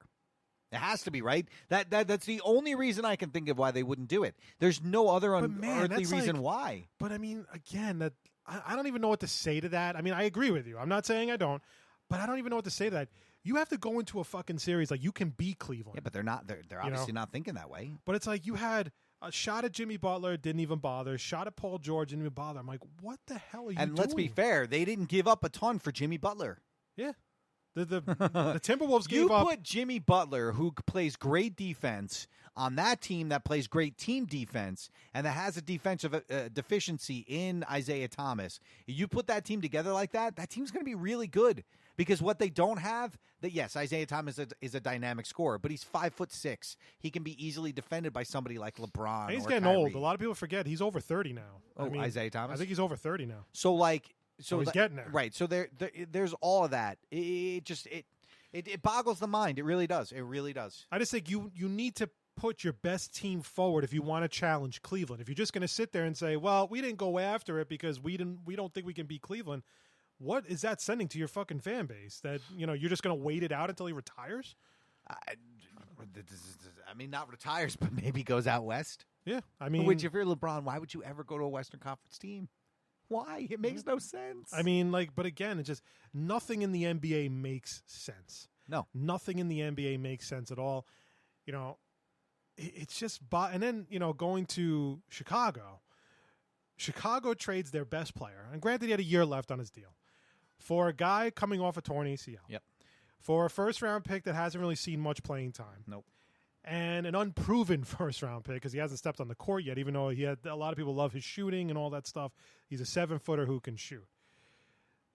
It has to be, right? That's the only reason I can think of why they wouldn't do it. There's no other unearthly reason why.
But I mean, again, I don't even know what to say to that. I mean, I agree with you. I'm not saying I don't, but I don't even know what to say to that. You have to go into a fucking series like you can beat Cleveland.
Yeah, but they're not. They're obviously not thinking that way.
But it's like you had a shot at Jimmy Butler, didn't even bother. Shot at Paul George, didn't even bother. I'm like, what the hell are you doing?
And let's be fair, they didn't give up a ton for Jimmy Butler.
Yeah. The Timberwolves gave up.
You put Jimmy Butler, who plays great defense, on that team that plays great team defense and that has a defensive deficiency in Isaiah Thomas. You put that team together like that team's going to be really good. Because what they don't have, yes, Isaiah Thomas is a dynamic scorer, but he's 5'6". He can be easily defended by somebody like LeBron.
And he's
or
getting
Kyrie.
old. A lot of people forget he's over 30 now.
Oh, Isaiah Thomas?
I think he's over 30 now.
So
he's getting there.
Right. So there's all of that. It boggles the mind. It really does. It really does.
I just think you need to put your best team forward if you want to challenge Cleveland. If you're just going to sit there and say, well, we didn't go after it because we don't think we can beat Cleveland. What is that sending to your fucking fan base? That, you're just going to wait it out until he retires?
I mean, not retires, but maybe goes out west.
Yeah, I mean...
Which, if you're LeBron, why would you ever go to a Western Conference team? Why? It makes no sense.
I mean, but again, it's just nothing in the NBA makes sense.
No.
Nothing in the NBA makes sense at all. It's just... And then, going to Chicago trades their best player. And granted, he had a year left on his deal. For a guy coming off a torn ACL.
Yep.
For a first-round pick that hasn't really seen much playing time.
Nope.
And an unproven first-round pick because he hasn't stepped on the court yet, even though a lot of people love his shooting and all that stuff. He's a 7-footer who can shoot.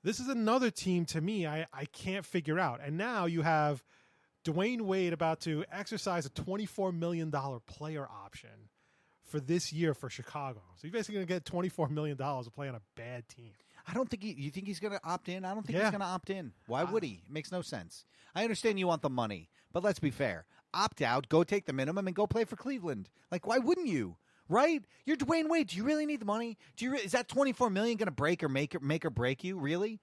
This is another team, to me, I can't figure out. And now you have Dwayne Wade about to exercise a $24 million player option for this year for Chicago. So you're basically going to get $24 million to play on a bad team.
I don't think you think he's going to opt in? I don't think he's going to opt in. Why would he? It makes no sense. I understand you want the money, but let's be fair. opt out, go take the minimum, and go play for Cleveland. Like, why wouldn't you? Right? You're Dwayne Wade. Do you really need the money? Is that $24 million going to break or make or break you? Really?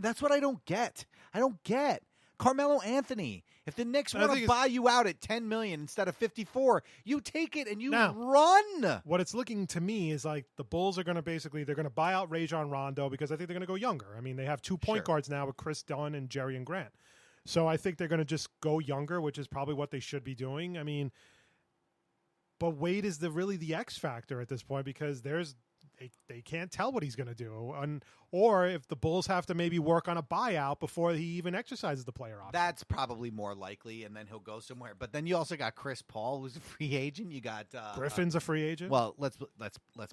That's what I don't get. I don't get. Carmelo Anthony. If the Knicks want to buy you out at $10 million instead of 54, you take it and you run.
What it's looking to me is like the Bulls are going to they're going to buy out Rajon Rondo because I think they're going to go younger. I mean, they have 2 point guards now with Chris Dunn and Jerry and Grant. So I think they're going to just go younger, which is probably what they should be doing. I mean, but Wade is really the X factor at this point because they can't tell what he's going to do. Or if the Bulls have to maybe work on a buyout before he even exercises the player option.
That's probably more likely, and then he'll go somewhere. But then you also got Chris Paul, who's a free agent. You got
Griffin's a free agent.
Well, let's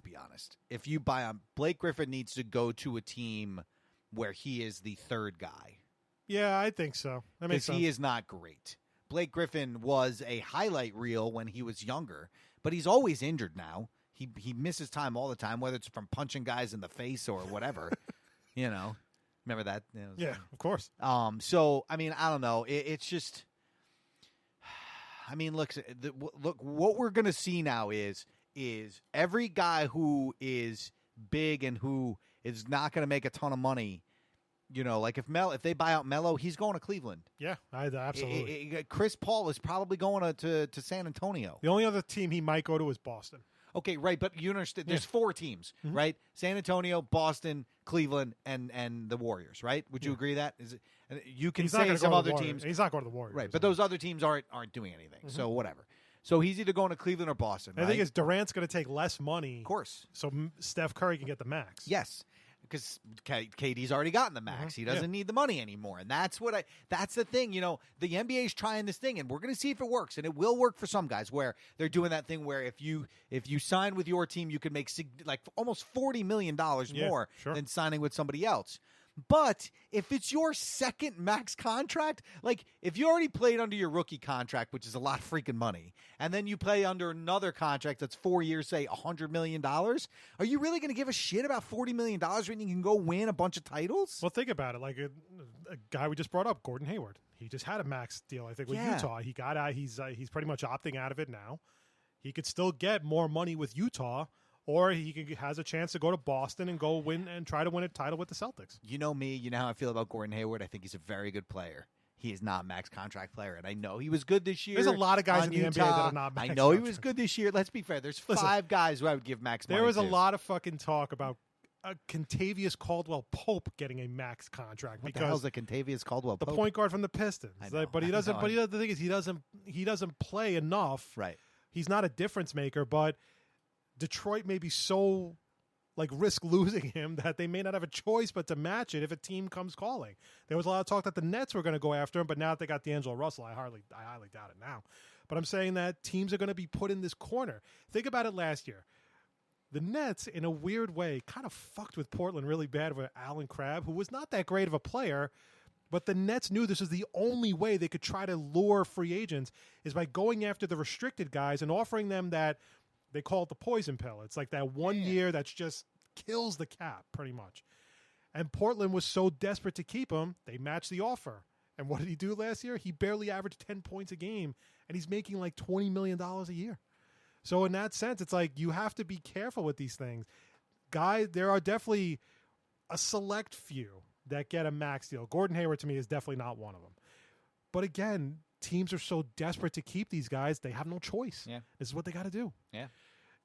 be honest. If you buy on Blake Griffin needs to go to a team where he is the third guy.
Yeah, I think so. That makes sense.
He is not great. Blake Griffin was a highlight reel when he was younger, but he's always injured now. He misses time all the time, whether it's from punching guys in the face or whatever. Remember that?
Yeah, of course.
So I mean, I don't know. It's just, I mean, look. What we're gonna see now is every guy who is big and who is not gonna make a ton of money. Like if they buy out Melo, he's going to Cleveland.
Yeah, absolutely.
Chris Paul is probably going to San Antonio.
The only other team he might go to is Boston.
Okay, right, but you understand there's 4 teams, right? San Antonio, Boston, Cleveland, and the Warriors, right? Would you agree that? You can say some other teams.
He's not going to the Warriors.
Right, but those other teams aren't doing anything. So whatever. So he's either going to Cleveland or Boston, right?
The thing is Durant's going to take less money.
Of course.
So Steph Curry can get the max.
Yes. Because KD's already gotten the max. He doesn't need the money anymore. And that's the thing. The NBA's trying this thing, and we're going to see if it works. And it will work for some guys where they're doing that thing where if you sign with your team, you can make like almost $40 million more than signing with somebody else. But if it's your second max contract, like if you already played under your rookie contract, which is a lot of freaking money, and then you play under another contract that's 4 years, say $100 million, are you really going to give a shit about $40 million when you can go win a bunch of titles?
Well, think about it. Like a guy we just brought up, Gordon Hayward. He just had a max deal, I think, with Utah. He got out. He's pretty much opting out of it now. He could still get more money with Utah. Or he has a chance to go to Boston and go win and try to win a title with the Celtics.
You know me. You know how I feel about Gordon Hayward. I think he's a very good player. He is not a max contract player, and I know he was good this year.
There's a lot of guys in the NBA that are not max
I know he was good this year. Let's be fair. There's 5 guys who I would give max money to.
There was a lot of fucking talk about Kentavious Caldwell-Pope getting a max contract.
What the hell is a Kentavious Caldwell-Pope?
The point guard from the Pistons. But he doesn't. But the thing is, he doesn't play enough.
Right.
He's not a difference maker, but Detroit may be so risk losing him that they may not have a choice but to match it if a team comes calling. There was a lot of talk that the Nets were going to go after him, but now that they got D'Angelo Russell, I highly doubt it now. But I'm saying that teams are going to be put in this corner. Think about it last year. The Nets, in a weird way, kind of fucked with Portland really bad with Allen Crabbe, who was not that great of a player. But the Nets knew this was the only way they could try to lure free agents is by going after the restricted guys and offering them that. They call it the poison pill. It's like that 1 year that's just kills the cap, pretty much. And Portland was so desperate to keep him, they matched the offer. And what did he do last year? He barely averaged 10 points a game, and he's making like $20 million a year. So in that sense, it's like you have to be careful with these things. There are definitely a select few that get a max deal. Gordon Hayward, to me, is definitely not one of them. But again, teams are so desperate to keep these guys, they have no choice.
Yeah.
This is what they got to do.
Yeah.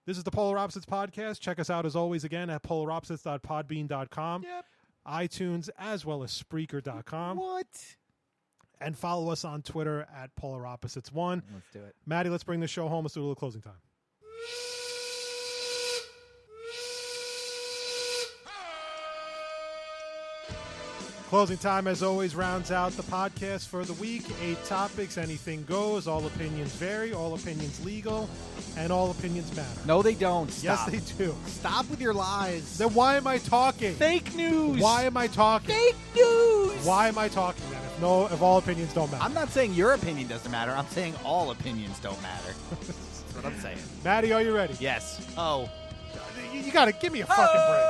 This is the Polar Opposites Podcast. Check us out, as always, again, at polaropposites.podbean.com, iTunes, as well as Spreaker.com.
What?
And follow us on Twitter at polaropposites1.
Let's do it.
Maddie, let's bring the show home. Let's do a little closing time. Closing time, as always, rounds out the podcast for the week. 8 topics, anything goes. All opinions vary. All opinions legal. And all opinions matter.
No, they don't. Stop.
Yes, they do.
Stop with your lies.
Then why am I talking?
Fake news.
Why am I talking?
Fake news.
Why am I talking then? If all opinions don't matter.
I'm not saying your opinion doesn't matter. I'm saying all opinions don't matter. That's what I'm saying.
Maddie, are you ready?
Yes. Oh.
You got to give me a fucking break.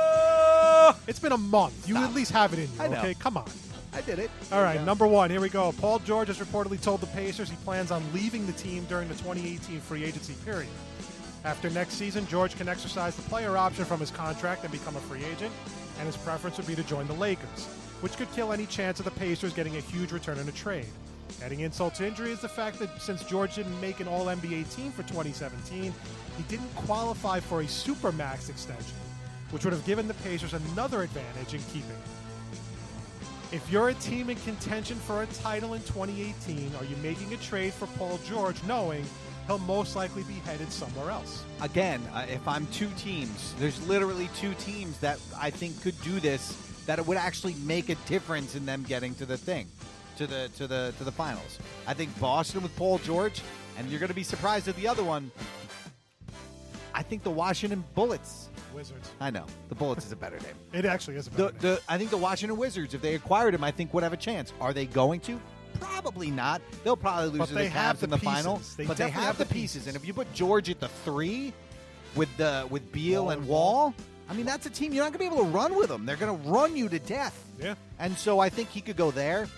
It's been a month. You at least have it in you, okay? Come on.
I did it.
All right, number one, here we go. Paul George has reportedly told the Pacers he plans on leaving the team during the 2018 free agency period. After next season, George can exercise the player option from his contract and become a free agent, and his preference would be to join the Lakers, which could kill any chance of the Pacers getting a huge return in a trade. Adding insult to injury is the fact that since George didn't make an All-NBA team for 2017, he didn't qualify for a Supermax extension, which would have given the Pacers another advantage in keeping him. If you're a team in contention for a title in 2018, are you making a trade for Paul George knowing he'll most likely be headed somewhere else?
Again, if I'm two teams, there's literally two teams that I think could do this, that it would actually make a difference in them getting to the thing, to the finals. I think Boston with Paul George, and you're going to be surprised at the other one. I think the Washington Bullets.
Wizards.
I know. The Bullets is a better name.
It actually is a better name.
I think the Washington Wizards, if they acquired him, I think would have a chance. Are they going to? Probably not. They'll probably lose
But
to
they
the
have
Cavs
the
in the
pieces.
final.
They
But they
definitely
have
have
the
the
pieces.
pieces.
And if you put George at the 3 with Beal and Wall, I mean, that's a team you're not going to be able to run with them. They're going to run you to death.
Yeah.
And so I think he could go there.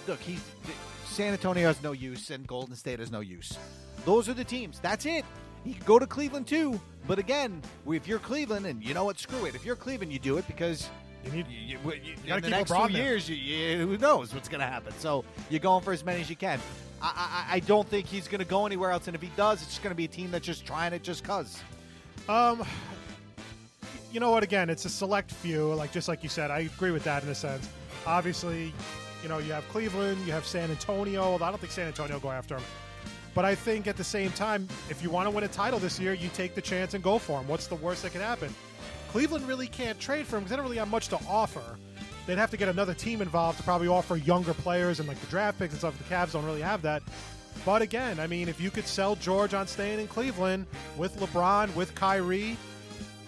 Look, San Antonio has no use, and Golden State has no use. Those are the teams. That's it. He could go to Cleveland too. But again, if you're Cleveland, and you know what, screw it. If you're Cleveland, you do it because
You gotta
in the
keep
next
LeBron
2
there.
years, who knows what's going to happen. So you're going for as many as you can. I don't think he's going to go anywhere else. And if he does, it's just going to be a team that's just trying it just because.
You know what? Again, it's a select few. Just like you said, I agree with that in a sense. Obviously, you have Cleveland, you have San Antonio. Although I don't think San Antonio will go after him. But I think at the same time, if you want to win a title this year, you take the chance and go for him. What's the worst that could happen? Cleveland really can't trade for him because they don't really have much to offer. They'd have to get another team involved to probably offer younger players and the draft picks and stuff. The Cavs don't really have that. But again, I mean, if you could sell George on staying in Cleveland with LeBron, with Kyrie,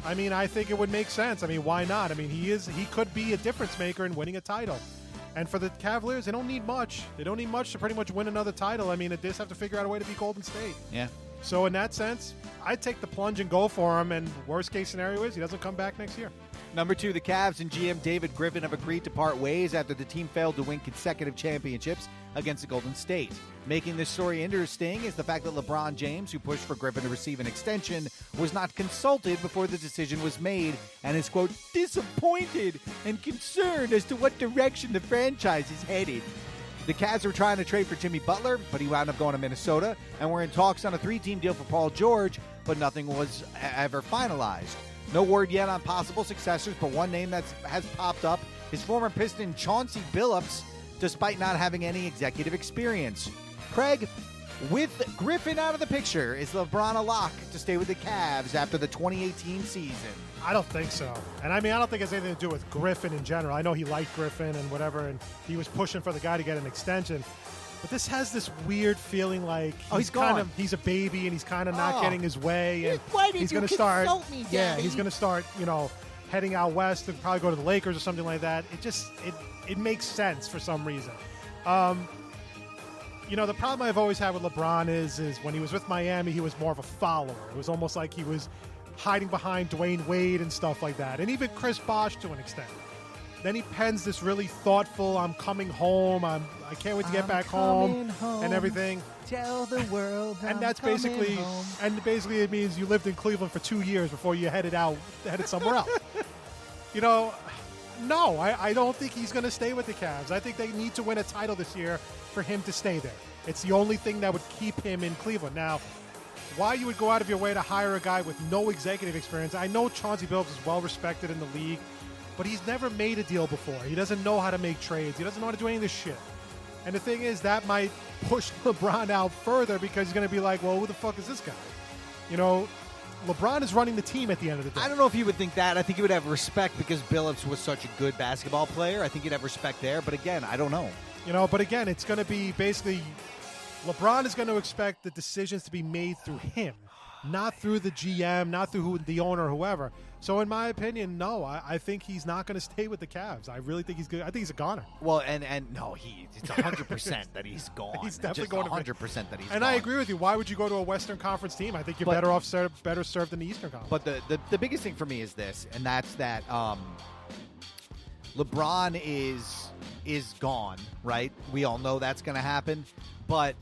I mean, I think it would make sense. I mean, why not? I mean, he could be a difference maker in winning a title. And for the Cavaliers, they don't need much. They don't need much to pretty much win another title. I mean, they just have to figure out a way to beat Golden State.
Yeah.
So in that sense, I'd take the plunge and go for him. And worst case scenario is he doesn't come back next year.
Number 2, the Cavs and GM David Griffin have agreed to part ways after the team failed to win consecutive championships against the Golden State. Making this story interesting is the fact that LeBron James, who pushed for Griffin to receive an extension, was not consulted before the decision was made and is, quote, disappointed and concerned as to what direction the franchise is headed. The Cavs were trying to trade for Jimmy Butler, but he wound up going to Minnesota, and were in talks on a 3-team deal for Paul George, but nothing was ever finalized. No word yet on possible successors, but one name that has popped up is former Piston Chauncey Billups, despite not having any executive experience. Craig, with Griffin out of the picture, is LeBron a lock to stay with the Cavs after the 2018 season?
I don't think so. And I mean, I don't think it has anything to do with Griffin in general. I know he liked Griffin and whatever, and he was pushing for the guy to get an extension. But this has this weird feeling like
he's gone.
He's a baby and he's kind of not getting his way. And
Why did
he's
you
going to start.
consult me,
Yeah,
Daddy?
he's going to start. Heading out west and probably go to the Lakers or something like that. It makes sense for some reason. The problem I've always had with LeBron is when he was with Miami, he was more of a follower. It was almost like he was hiding behind Dwayne Wade and stuff like that, and even Chris Bosh to an extent. Then he pens this really thoughtful, I'm coming home, I can't wait to get back home, and everything.
Tell the world
And that's basically, it means you lived in Cleveland for 2 years before you headed somewhere else. No, I don't think he's going to stay with the Cavs. I think they need to win a title this year for him to stay there. It's the only thing that would keep him in Cleveland. Now, why you would go out of your way to hire a guy with no executive experience? I know Chauncey Billups is well respected in the league, but he's never made a deal before. He doesn't know how to make trades. He doesn't know how to do any of this shit. And the thing is, that might push LeBron out further because he's going to be like, well, who the fuck is this guy? LeBron is running the team at the end of the day.
I don't know if he would think that. I think he would have respect because Billups was such a good basketball player. I think he'd have respect there. But again, I don't know.
But again, it's going to be basically LeBron is going to expect the decisions to be made through him, not through the GM, not through the owner or whoever. So in my opinion, no, I think he's not going to stay with the Cavs. I really think he's good. I think he's a goner.
Well, and no, it's 100% that he's gone.
He's definitely
Just
going
100% that he's gone.
And I agree with you. Why would you go to a Western Conference team? I think you're better served in the Eastern Conference.
But the biggest thing for me is this, and that's that LeBron is is gone, right? We all know that's going to happen. But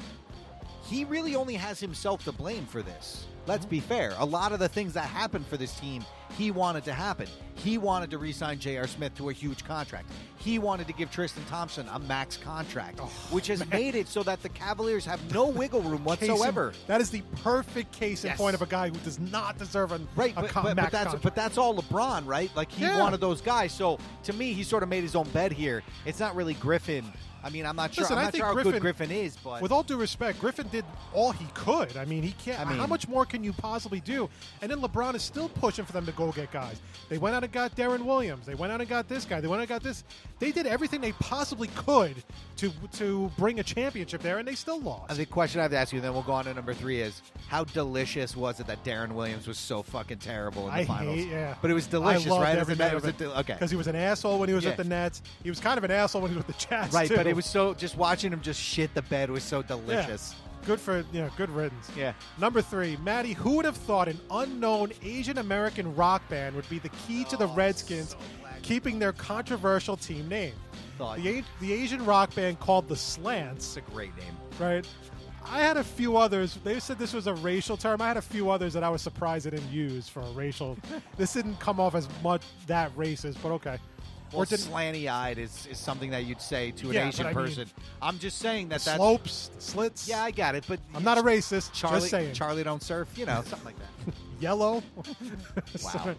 he really only has himself to blame for this. Let's be fair. A lot of the things that happened for this team, he wanted to happen. He wanted to re-sign J.R. Smith to a huge contract. He wanted to give Tristan Thompson a max contract, which has made it so that the Cavaliers have no wiggle room whatsoever.
That is the perfect case in
Yes.
point of a guy who does not deserve
Right,
max
but
contract.
that's all LeBron, right? Like, he wanted those guys. So, to me, he sort of made his own bed here. It's not really Griffin. I mean, I'm not sure.
Listen,
I'm
I
not
think
sure how good Griffin is, but
with all due respect, Griffin did all he could. I mean, he can't.
I mean-
how much more can you possibly do? And then LeBron is still pushing for them to go get guys. They went out and got Darren Williams. They went out and got this guy. They went out and got this. They did everything they possibly could to bring a championship there, and they still lost.
the question I have to ask you, and then we'll go on to number 3, is how delicious was it that Darren Williams was so fucking terrible in the finals? But it was delicious,
I loved
right?
every minute of it.
Okay.
Because he was an asshole when he was
Yeah.
at the Nets. He was kind of an asshole when he was with the Jazz,
Right,
too.
but it was so, just watching him just shit the bed was so delicious.
Good for good riddance.
Yeah.
Number 3, Maddie. Who would have thought an unknown Asian American rock band would be the key to the Redskins keeping their controversial team name? The Asian rock band called the Slants.
It's a great name.
Right. I had a few others. They said this was a racial term. I had a few others that I was surprised they didn't use for a racial. This didn't come off as much that racist, but okay.
Or slanty-eyed is something that you'd say to an
Yeah,
Asian
but I mean,
person. I'm just saying that's
Slopes, slits.
Yeah, I got it, but
I'm not a racist.
Charlie,
just saying.
Charlie don't surf, something like that.
Yellow.
Wow.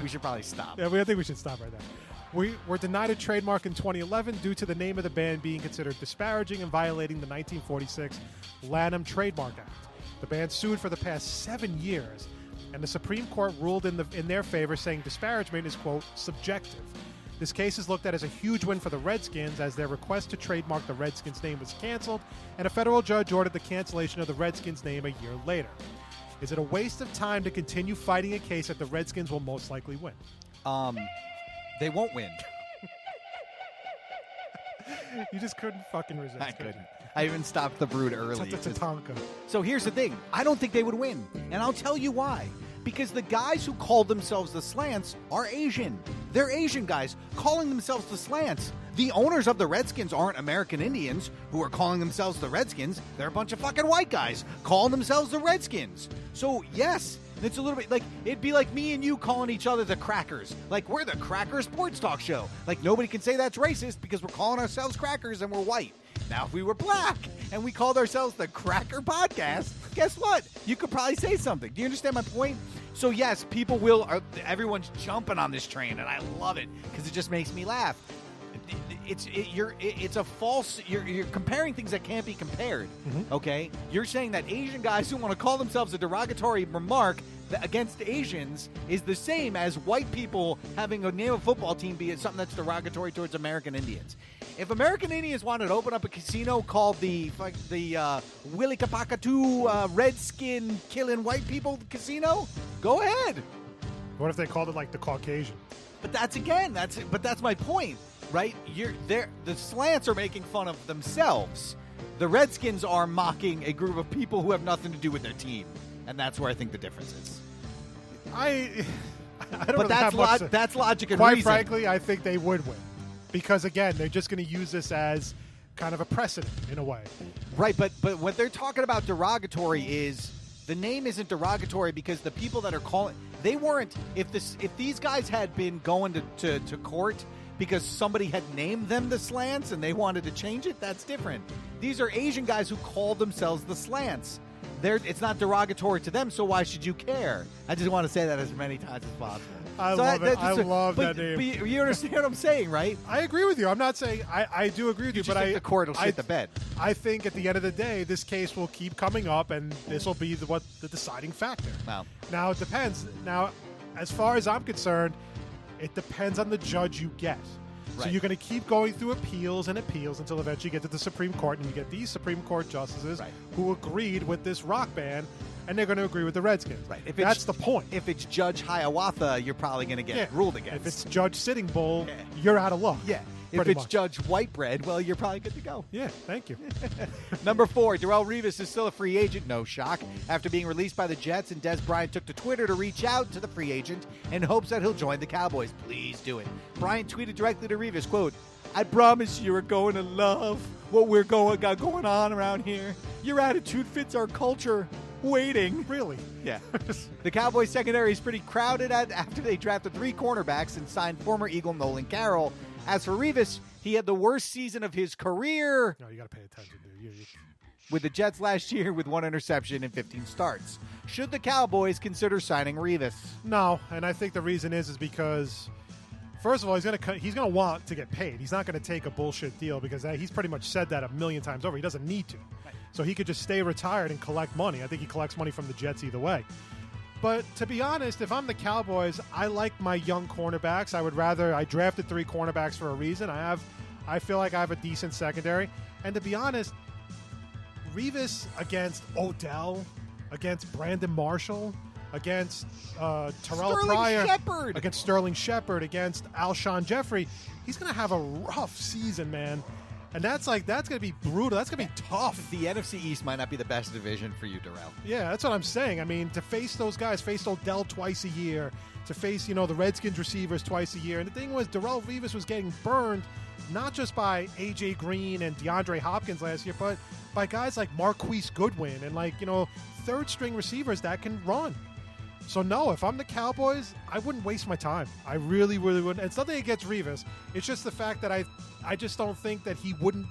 We should probably stop.
Yeah, I think we should stop right there. We were denied a trademark in 2011 due to the name of the band being considered disparaging and violating the 1946 Lanham Trademark Act. The band sued for the past 7 years, and the Supreme Court ruled in their favor, saying disparagement is, quote, subjective. This case is looked at as a huge win for the Redskins, as their request to trademark the Redskins name was canceled, and a federal judge ordered the cancellation of the Redskins name a year later. Is it a waste of time to continue fighting a case that the Redskins will most likely win?
They won't win.
You just couldn't fucking resist.
I
could
couldn't. I even stopped the brood early.
Tatanka.
So here's the thing. I don't think they would win. And I'll tell you why. Because the guys who called themselves the Slants are Asian. They're Asian guys calling themselves the Slants. The owners of the Redskins aren't American Indians who are calling themselves the Redskins. They're a bunch of fucking white guys calling themselves the Redskins. So, yes, it's a little bit like, it'd be like me and you calling each other the Crackers. Like, we're the Cracker Sports Talk Show. Like, nobody can say that's racist because we're calling ourselves Crackers and we're white. Now, if we were black and we called ourselves the Cracker Podcast, guess what? You could probably say something. Do you understand my point? So, yes, people will. Everyone's jumping on this train, and I love it because it just makes me laugh. It's a false. You're comparing things that can't be compared.
Mm-hmm.
Okay, you're saying that Asian guys who want to call themselves a derogatory remark against Asians is the same as white people having a name of a football team be something that's derogatory towards American Indians. If American Indians wanted to open up a casino called the Willy Kapakatu Redskin Killing White People Casino, go ahead.
What if they called it like the Caucasian?
But that's my point, right? The Slants are making fun of themselves. The Redskins are mocking a group of people who have nothing to do with their team, and that's where I think the difference is.
I don't
But
know.
that's logic and
Quite
reason.
frankly, I think they would win. Because, again, they're just going to use this as kind of a precedent in a way.
Right, but what they're talking about derogatory is the name isn't derogatory because the people that are calling they weren't. If these guys had been going to court because somebody had named them the Slants and they wanted to change it, that's different. These are Asian guys who call themselves the Slants. It's not derogatory to them, so why should you care? I just want to say that as many times as possible.
I love it. I love that name.
But you understand what I'm saying, right?
I agree with you. I'm not saying I do agree with you,
But
but
the court will shit the bed.
I think at the end of the day, this case will keep coming up, and this will be the deciding factor.
Wow.
Now, it depends. Now, as far as I'm concerned, it depends on the judge you get. So
Right.
you're going to keep going through appeals and appeals until eventually you get to the Supreme Court, and you get these Supreme Court justices who agreed with this rock band, and they're going to agree with the Redskins.
Right.
That's the point.
If it's Judge Hiawatha, you're probably going to get ruled against.
If it's Judge Sitting Bull, you're out of luck.
Yeah. If
pretty
it's
much.
Judge Whitebread, well, you're probably good to go.
Yeah, thank you.
Number 4, Darrelle Revis is still a free agent. No shock. After being released by the Jets, and Des Bryant took to Twitter to reach out to the free agent in hopes that he'll join the Cowboys. Please do it. Bryant tweeted directly to Revis, quote, I promise you are going to love what we're got going on around here. Your attitude fits our culture. Waiting.
Really?
Yeah. The Cowboys secondary is pretty crowded after they drafted 3 cornerbacks and signed former Eagle Nolan Carroll. As for Revis, he had the worst season of his career
No, you got to pay attention, dude.
with the Jets last year with 1 interception and 15 starts. Should the Cowboys consider signing Revis?
No, and I think the reason is because, first of all, he's gonna want to get paid. He's not gonna take a bullshit deal because he's pretty much said that a million times over. He doesn't need to, so he could just stay retired and collect money. I think he collects money from the Jets either way. But to be honest, if I'm the Cowboys, I like my young cornerbacks. I drafted 3 cornerbacks for a reason. I feel like I have a decent secondary, and to be honest, Revis against Odell, against Brandon Marshall, against Terrell Pryor,
Shepard.
against Sterling Shepard, against Alshon Jeffrey, he's going to have a rough season, man. And that's going to be brutal. That's going to be tough.
The NFC East might not be the best division for you, Darrell.
Yeah, that's what I'm saying. I mean, to face those guys, face Odell twice a year, to face, the Redskins receivers twice a year. And the thing was, Darrell Revis was getting burned not just by A.J. Green and DeAndre Hopkins last year, but by guys like Marquise Goodwin and, third-string receivers that can run. So, no, if I'm the Cowboys, I wouldn't waste my time. I really, really wouldn't. It's nothing against Revis. It's just the fact that I just don't think that he would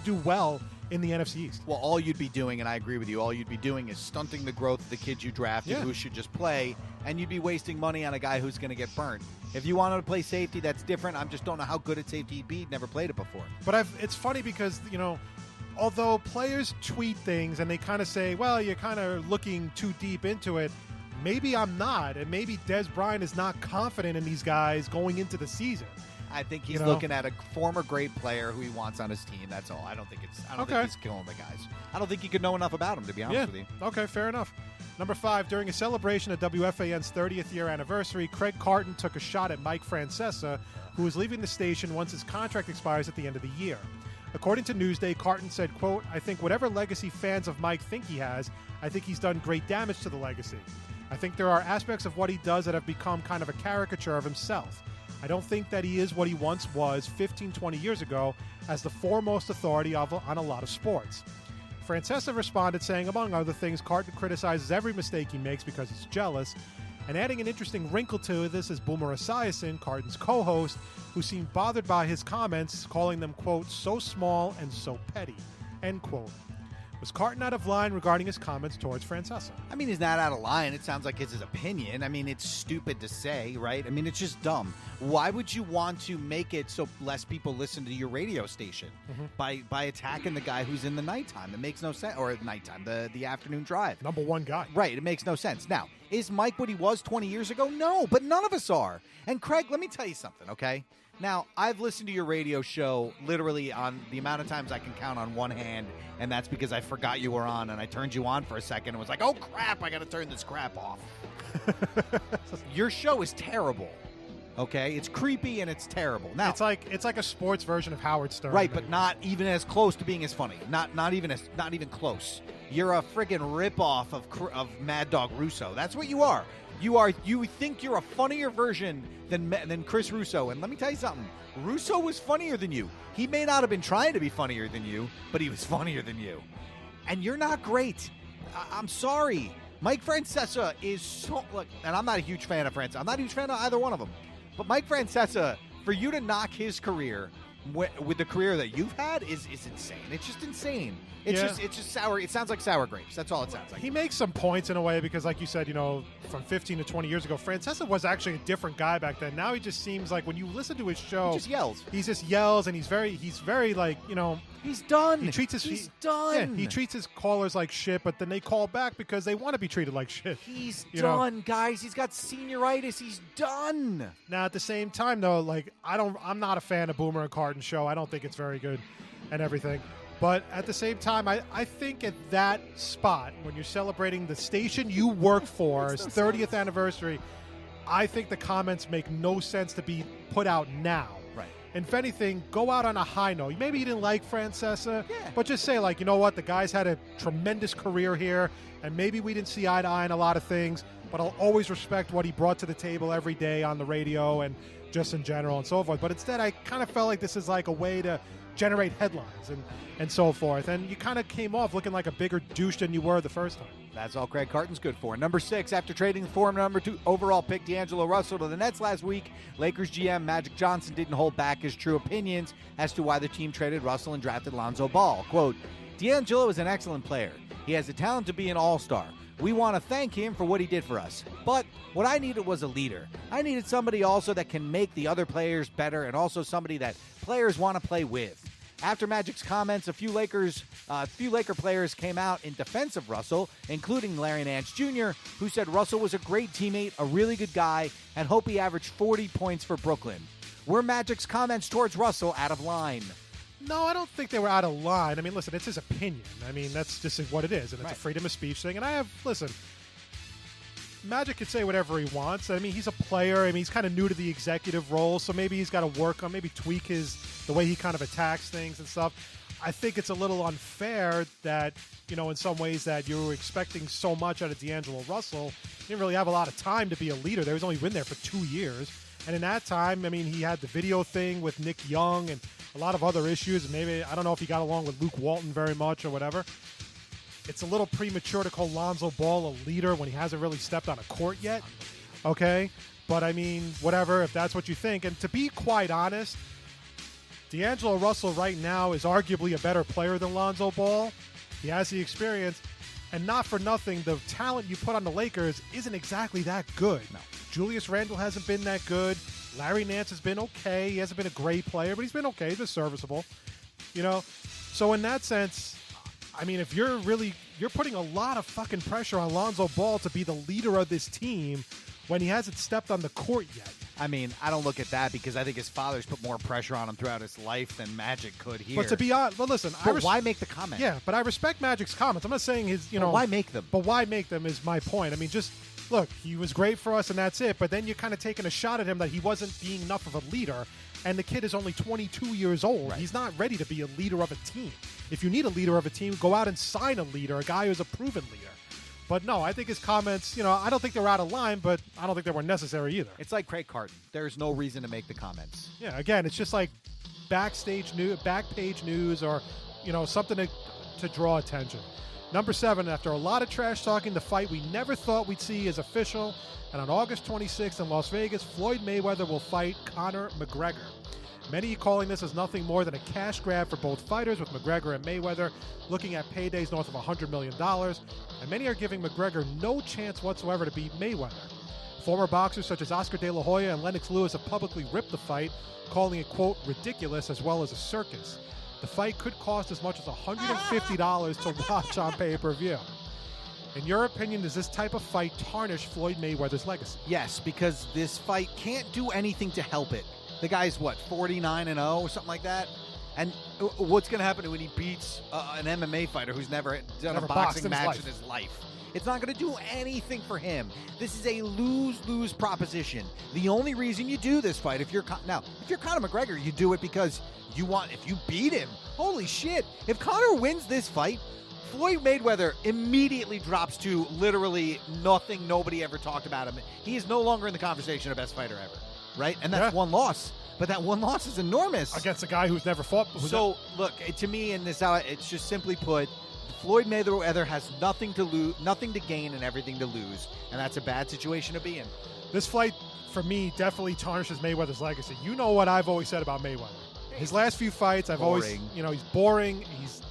do well in the NFC East.
Well, all you'd be doing, and I agree with you, all you'd be doing is stunting the growth of the kids you drafted who should just play, and you'd be wasting money on a guy who's going to get burnt. If you wanted to play safety, that's different. I just don't know how good at safety he'd be. He'd never played it before.
But it's funny because, although players tweet things and they kind of say, well, you're kind of looking too deep into it, maybe I'm not, and maybe Dez Bryant is not confident in these guys going into the season.
I think he's looking at a former great player who he wants on his team. That's all. I don't think he's killing the guys. I don't think he could know enough about him, to be honest with you.
Okay, fair enough. Number 5, during a celebration of WFAN's 30th year anniversary, Craig Carton took a shot at Mike Francesa, who is leaving the station once his contract expires at the end of the year. According to Newsday, Carton said, quote, "I think whatever legacy fans of Mike think he has, I think he's done great damage to the legacy. I think there are aspects of what he does that have become kind of a caricature of himself. I don't think that he is what he once was 15, 20 years ago as the foremost authority on a lot of sports." Francesa responded saying, among other things, Carton criticizes every mistake he makes because he's jealous, and adding an interesting wrinkle to this is Boomer Esiason, Carton's co-host, who seemed bothered by his comments, calling them, quote, "so small and so petty," end quote. Was Carton out of line regarding his comments towards Francesa?
I mean, he's not out of line. It sounds like it's his opinion. I mean, it's stupid to say, right? I mean, it's just dumb. Why would you want to make it so less people listen to your radio station by attacking the guy who's in the nighttime? It makes no sense. Or at nighttime, the afternoon drive.
Number 1 guy.
Right. It makes no sense. Now, is Mike what he was 20 years ago? No, but none of us are. And Craig, let me tell you something, okay? Now, I've listened to your radio show literally on the amount of times I can count on one hand, and that's because I forgot you were on, and I turned you on for a second and was like, oh, crap, I got to turn this crap off. Your show is terrible, okay? It's creepy and it's terrible. Now,
It's like a sports version of Howard Stern.
right, but not even as close to being as funny. Not even close. You're a friggin' ripoff of Mad Dog Russo. That's what you are. You think you're a funnier version than Chris Russo, and let me tell you something. Russo was funnier than you. He may not have been trying to be funnier than you, but he was funnier than you. And you're not great. I'm sorry. Mike Francesa is so... Look, and I'm not a huge fan of Francesa. I'm not a huge fan of either one of them. But Mike Francesa, for you to knock his career with the career that you've had is insane. It's just insane. It's just sour. It sounds like sour grapes. That's all it sounds like.
He makes some points in a way because, like you said, from 15 to 20 years ago, Francesa was actually a different guy back then. Now he just seems like when you listen to his show,
He just yells.
He just yells, and he's very like
He's done.
He treats
He's done.
Yeah, he treats his callers like shit, but then they call back because they want to be treated like shit.
He's done, guys. He's got senioritis. He's done.
Now, at the same time, though, like I'm not a fan of Boomer and Carton's show. I don't think it's very good and everything. But at the same time, I think at that spot, when you're celebrating the station you work for, its 30th anniversary, I think the comments make no sense to be put out now.
Right.
And if anything, go out on a high note. Maybe you didn't like Francesa, but just say, like, you know what, the guy's had a tremendous career here, and maybe we didn't see eye to eye on a lot of things, but I'll always respect what he brought to the table every day on the radio and just in general and so forth. But instead, I kind of felt like this is like a way to generate headlines and so forth. And you kind of came off looking like a bigger douche than you were the first time.
That's all Craig Carton's good for. Number 6, after trading the former number 2 overall pick D'Angelo Russell to the Nets last week, Lakers GM Magic Johnson didn't hold back his true opinions as to why the team traded Russell and drafted Lonzo Ball. Quote, D'Angelo is an excellent player. He has the talent to be an all-star. We want to thank him for what he did for us. But what I needed was a leader. I needed somebody also that can make the other players better and also somebody that players want to play with. After Magic's comments, a few Laker players came out in defense of Russell, including Larry Nance Jr., who said Russell was a great teammate, a really good guy, and hope he averaged 40 points for Brooklyn. Were Magic's comments towards Russell out of line?
No, I don't think they were out of line. I mean, listen, it's his opinion. I mean, that's just what it is, and it's
Right.
a freedom of speech thing. And Magic can say whatever he wants. I mean, he's a player. I mean, he's kind of new to the executive role, so maybe he's got to work on, maybe tweak the way he kind of attacks things and stuff. I think it's a little unfair that, in some ways that you were expecting so much out of D'Angelo Russell. He didn't really have a lot of time to be a leader. He's only been there for 2 years. And in that time, I mean, he had the video thing with Nick Young and a lot of other issues. Maybe, I don't know if he got along with Luke Walton very much or whatever. It's a little premature to call Lonzo Ball a leader when he hasn't really stepped on a court yet. Okay? But, I mean, whatever, if that's what you think. And to be quite honest, D'Angelo Russell right now is arguably a better player than Lonzo Ball. He has the experience. And not for nothing, the talent you put on the Lakers isn't exactly that good.
No.
Julius Randle hasn't been that good. Larry Nance has been okay. He hasn't been a great player, but he's been okay. He's been serviceable. So in that sense, I mean, if you're putting a lot of fucking pressure on Lonzo Ball to be the leader of this team when he hasn't stepped on the court yet.
I mean, I don't look at that because I think his father's put more pressure on him throughout his life than Magic could here.
But to be honest, listen,
But why make the comment?
Yeah, but I respect Magic's comments. I'm not saying his,
But why make them?
But why make them is my point. I mean, just look, he was great for us and that's it. But then you're kind of taking a shot at him that he wasn't being enough of a leader. And the kid is only 22 years old.
Right.
He's not ready to be a leader of a team. If you need a leader of a team, go out and sign a leader, a guy who's a proven leader. But no, I think his comments, I don't think they were out of line, but I don't think they were necessary either.
It's like Craig Carton. There's no reason to make the comments.
Yeah, again, it's just like backstage news, back page news, or something to draw attention. Number 7, after a lot of trash talking, the fight we never thought we'd see is official, and on August 26th in Las Vegas, Floyd Mayweather will fight Conor McGregor. Many calling this as nothing more than a cash grab for both fighters, with McGregor and Mayweather looking at paydays north of $100 million, and many are giving McGregor no chance whatsoever to beat Mayweather. Former boxers such as Oscar De La Hoya and Lennox Lewis have publicly ripped the fight, calling it, quote, ridiculous as well as a circus. The fight could cost as much as $150 to watch on pay-per-view. In your opinion, does this type of fight tarnish Floyd Mayweather's legacy?
Yes, because this fight can't do anything to help it. The guy's, 49-0 or something like that? And what's going to happen when he beats an MMA fighter who's never done
Never
a
boxed
boxing
in his
match
life.
in his life? It's not going to do anything for him. This is a lose-lose proposition. The only reason you do this fight, if you're Conor McGregor, you do it because if you beat him, holy shit. If Conor wins this fight, Floyd Mayweather immediately drops to literally nothing nobody ever talked about him. He is no longer in the conversation of best fighter ever, right? And that's one loss. But that one loss is enormous.
Against a guy who's never fought.
Look, to me, in this out, it's just simply put, Floyd Mayweather has nothing to lose, nothing to gain, and everything to lose, and that's a bad situation to be in.
This fight, for me, definitely tarnishes Mayweather's legacy. You know what I've always said about Mayweather. His last few fights, I've always, he's boring.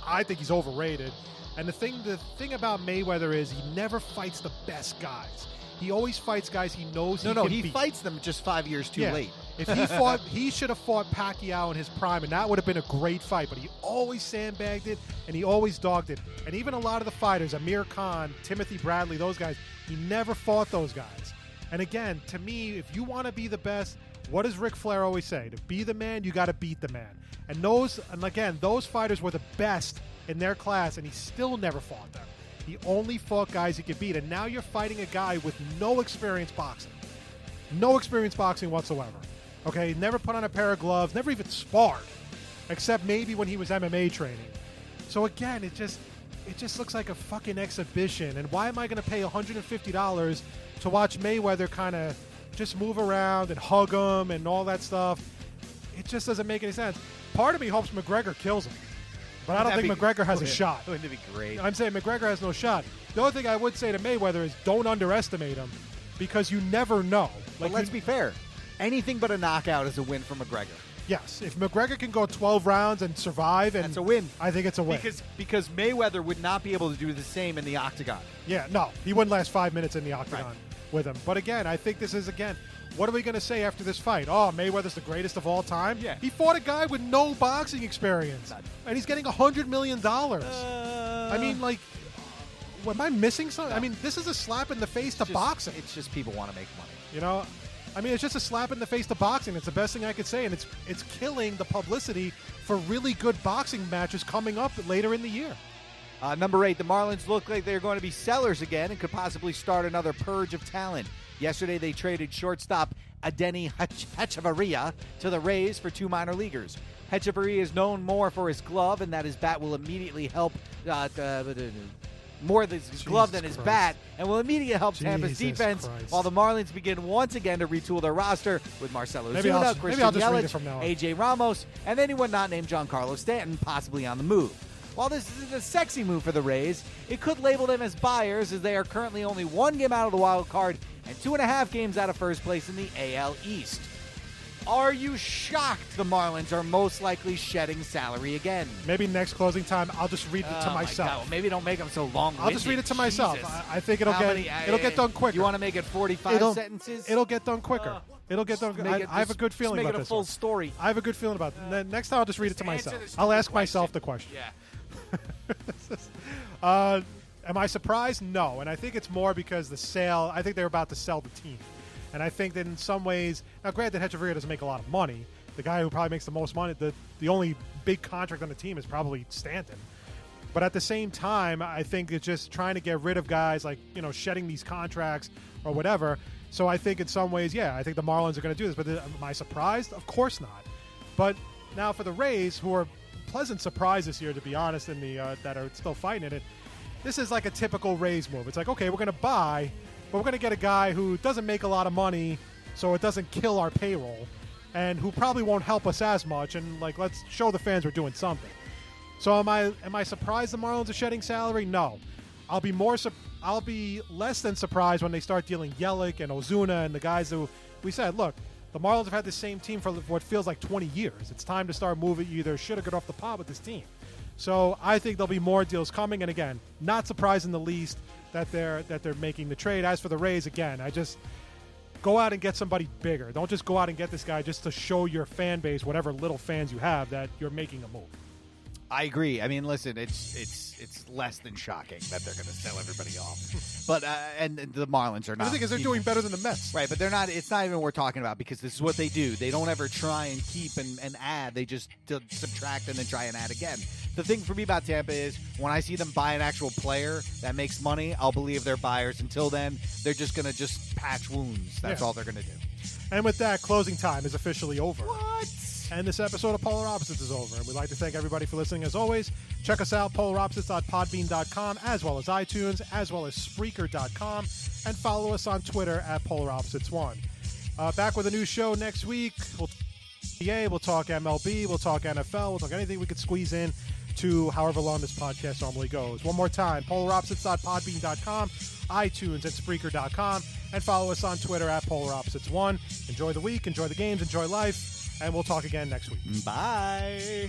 I think he's overrated. And the thing about Mayweather is he never fights the best guys. He always fights guys he knows he can
he
beat.
fights them just 5 years too late.
If he fought, he should have fought Pacquiao in his prime, and that would have been a great fight. But he always sandbagged it, and he always dogged it. And even a lot of the fighters, Amir Khan, Timothy Bradley, those guys, he never fought those guys. And again, to me, if you want to be the best, what does Ric Flair always say? To be the man, you got to beat the man. And those fighters were the best in their class, and he still never fought them. He only fought guys he could beat, and now you're fighting a guy with no experience boxing. No experience boxing whatsoever. Okay, never put on a pair of gloves, never even sparred, except maybe when he was MMA training. So again, it just looks like a fucking exhibition. And why am I going to pay $150 to watch Mayweather kind of just move around and hug him and all that stuff? It just doesn't make any sense. Part of me hopes McGregor kills him, but I don't think McGregor has a shot.
Wouldn't it be great?
I'm saying McGregor has no shot. The only thing I would say to Mayweather is don't underestimate him, because you never know.
But let's be fair. Anything but a knockout is a win for McGregor.
Yes, if McGregor can go 12 rounds and survive, and
That's a win.
I think it's a win.
Because Mayweather would not be able to do the same in the octagon.
Yeah, no, he wouldn't last 5 minutes in the octagon with him. But again, I think this is, what are we going to say after this fight? Oh, Mayweather's the greatest of all time?
Yeah.
He fought a guy with no boxing experience, and he's getting $100 million. I mean, like, am I missing something?
No.
I mean, this is a slap in the face to boxing.
It's just people want to make money.
You know? I mean, it's just a slap in the face to boxing. It's the best thing I could say, and it's killing the publicity for really good boxing matches coming up later in the year.
Number 8, the Marlins look like they're going to be sellers again and could possibly start another purge of talent. Yesterday, they traded shortstop Adeiny Hechavarria to the Rays for 2 minor leaguers. Hechavarria is known more for his glove, and that his bat will immediately help more than his glove than his bat, and will immediately help Tampa's defense, while the Marlins begin once again to retool their roster with Marcelo Zuna, Christian Yelich, A.J. Ramos, and anyone not named Giancarlo Stanton possibly on the move. While this is a sexy move for the Rays, it could label them as buyers, as they are currently only 1 game out of the wild card and 2.5 games out of first place in the AL East. Are you shocked the Marlins are most likely shedding salary again?
Maybe next closing time, I'll just read it to myself.
God. Well, maybe don't make them so long.
I'll just read it to myself. I think it'll get done quicker.
You want to make it 45 sentences?
It'll get done quicker. It'll get done. I have a good feeling about this.
Make it a full story.
I have a good feeling about it. Next time, I'll just read it to myself. I'll ask myself the question.
Yeah.
Am I surprised? No. And I think it's more because I think they're about to sell the team. And I think that in some ways, now granted, Hechavarria doesn't make a lot of money. The guy who probably makes the most money, the only big contract on the team is probably Stanton. But at the same time, I think it's just trying to get rid of guys, like, shedding these contracts or whatever. So I think in some ways, I think the Marlins are going to do this. But am I surprised? Of course not. But now for the Rays, who are pleasant surprise this year, to be honest, in the that are still fighting in it, this is like a typical Rays move. It's like, okay, we're going to buy, but we're going to get a guy who doesn't make a lot of money, so it doesn't kill our payroll, and who probably won't help us as much. And like, let's show the fans we're doing something. So am I surprised the Marlins are shedding salary? No. I'll be less than surprised when they start dealing Yelich and Ozuna and the guys who we said, look, the Marlins have had the same team for what feels like 20 years. It's time to start moving. You either should have got off the pot with this team. So I think there'll be more deals coming. And again, not surprised in the least that they're making the trade. As for the Rays, again, I just go out and get somebody bigger. Don't just go out and get this guy just to show your fan base, whatever little fans you have, that you're making a move.
I agree. I mean, listen, it's less than shocking that they're going to sell everybody off. But and the Marlins are not.
The thing is, they're doing better than the Mets,
right? But they're not. It's not even worth talking about, because this is what they do. They don't ever try and keep and add. They just subtract and then try and add again. The thing for me about Tampa is when I see them buy an actual player that makes money, I'll believe they're buyers. Until then, they're just going to just patch wounds. That's all they're going to do.
And with that, closing time is officially over.
What?
And this episode of Polar Opposites is over. And we'd like to thank everybody for listening as always. Check us out, polaropposites.podbean.com, as well as iTunes, as well as Spreaker.com. And follow us on Twitter at PolarOpposites1. Back with a new show next week. We'll talk NBA, we'll talk MLB, we'll talk NFL, we'll talk anything we could squeeze in to however long this podcast normally goes. One more time, polaropposites.podbean.com, iTunes, and Spreaker.com. And follow us on Twitter at PolarOpposites1. Enjoy the week, enjoy the games, enjoy life. And we'll talk again next week.
Bye.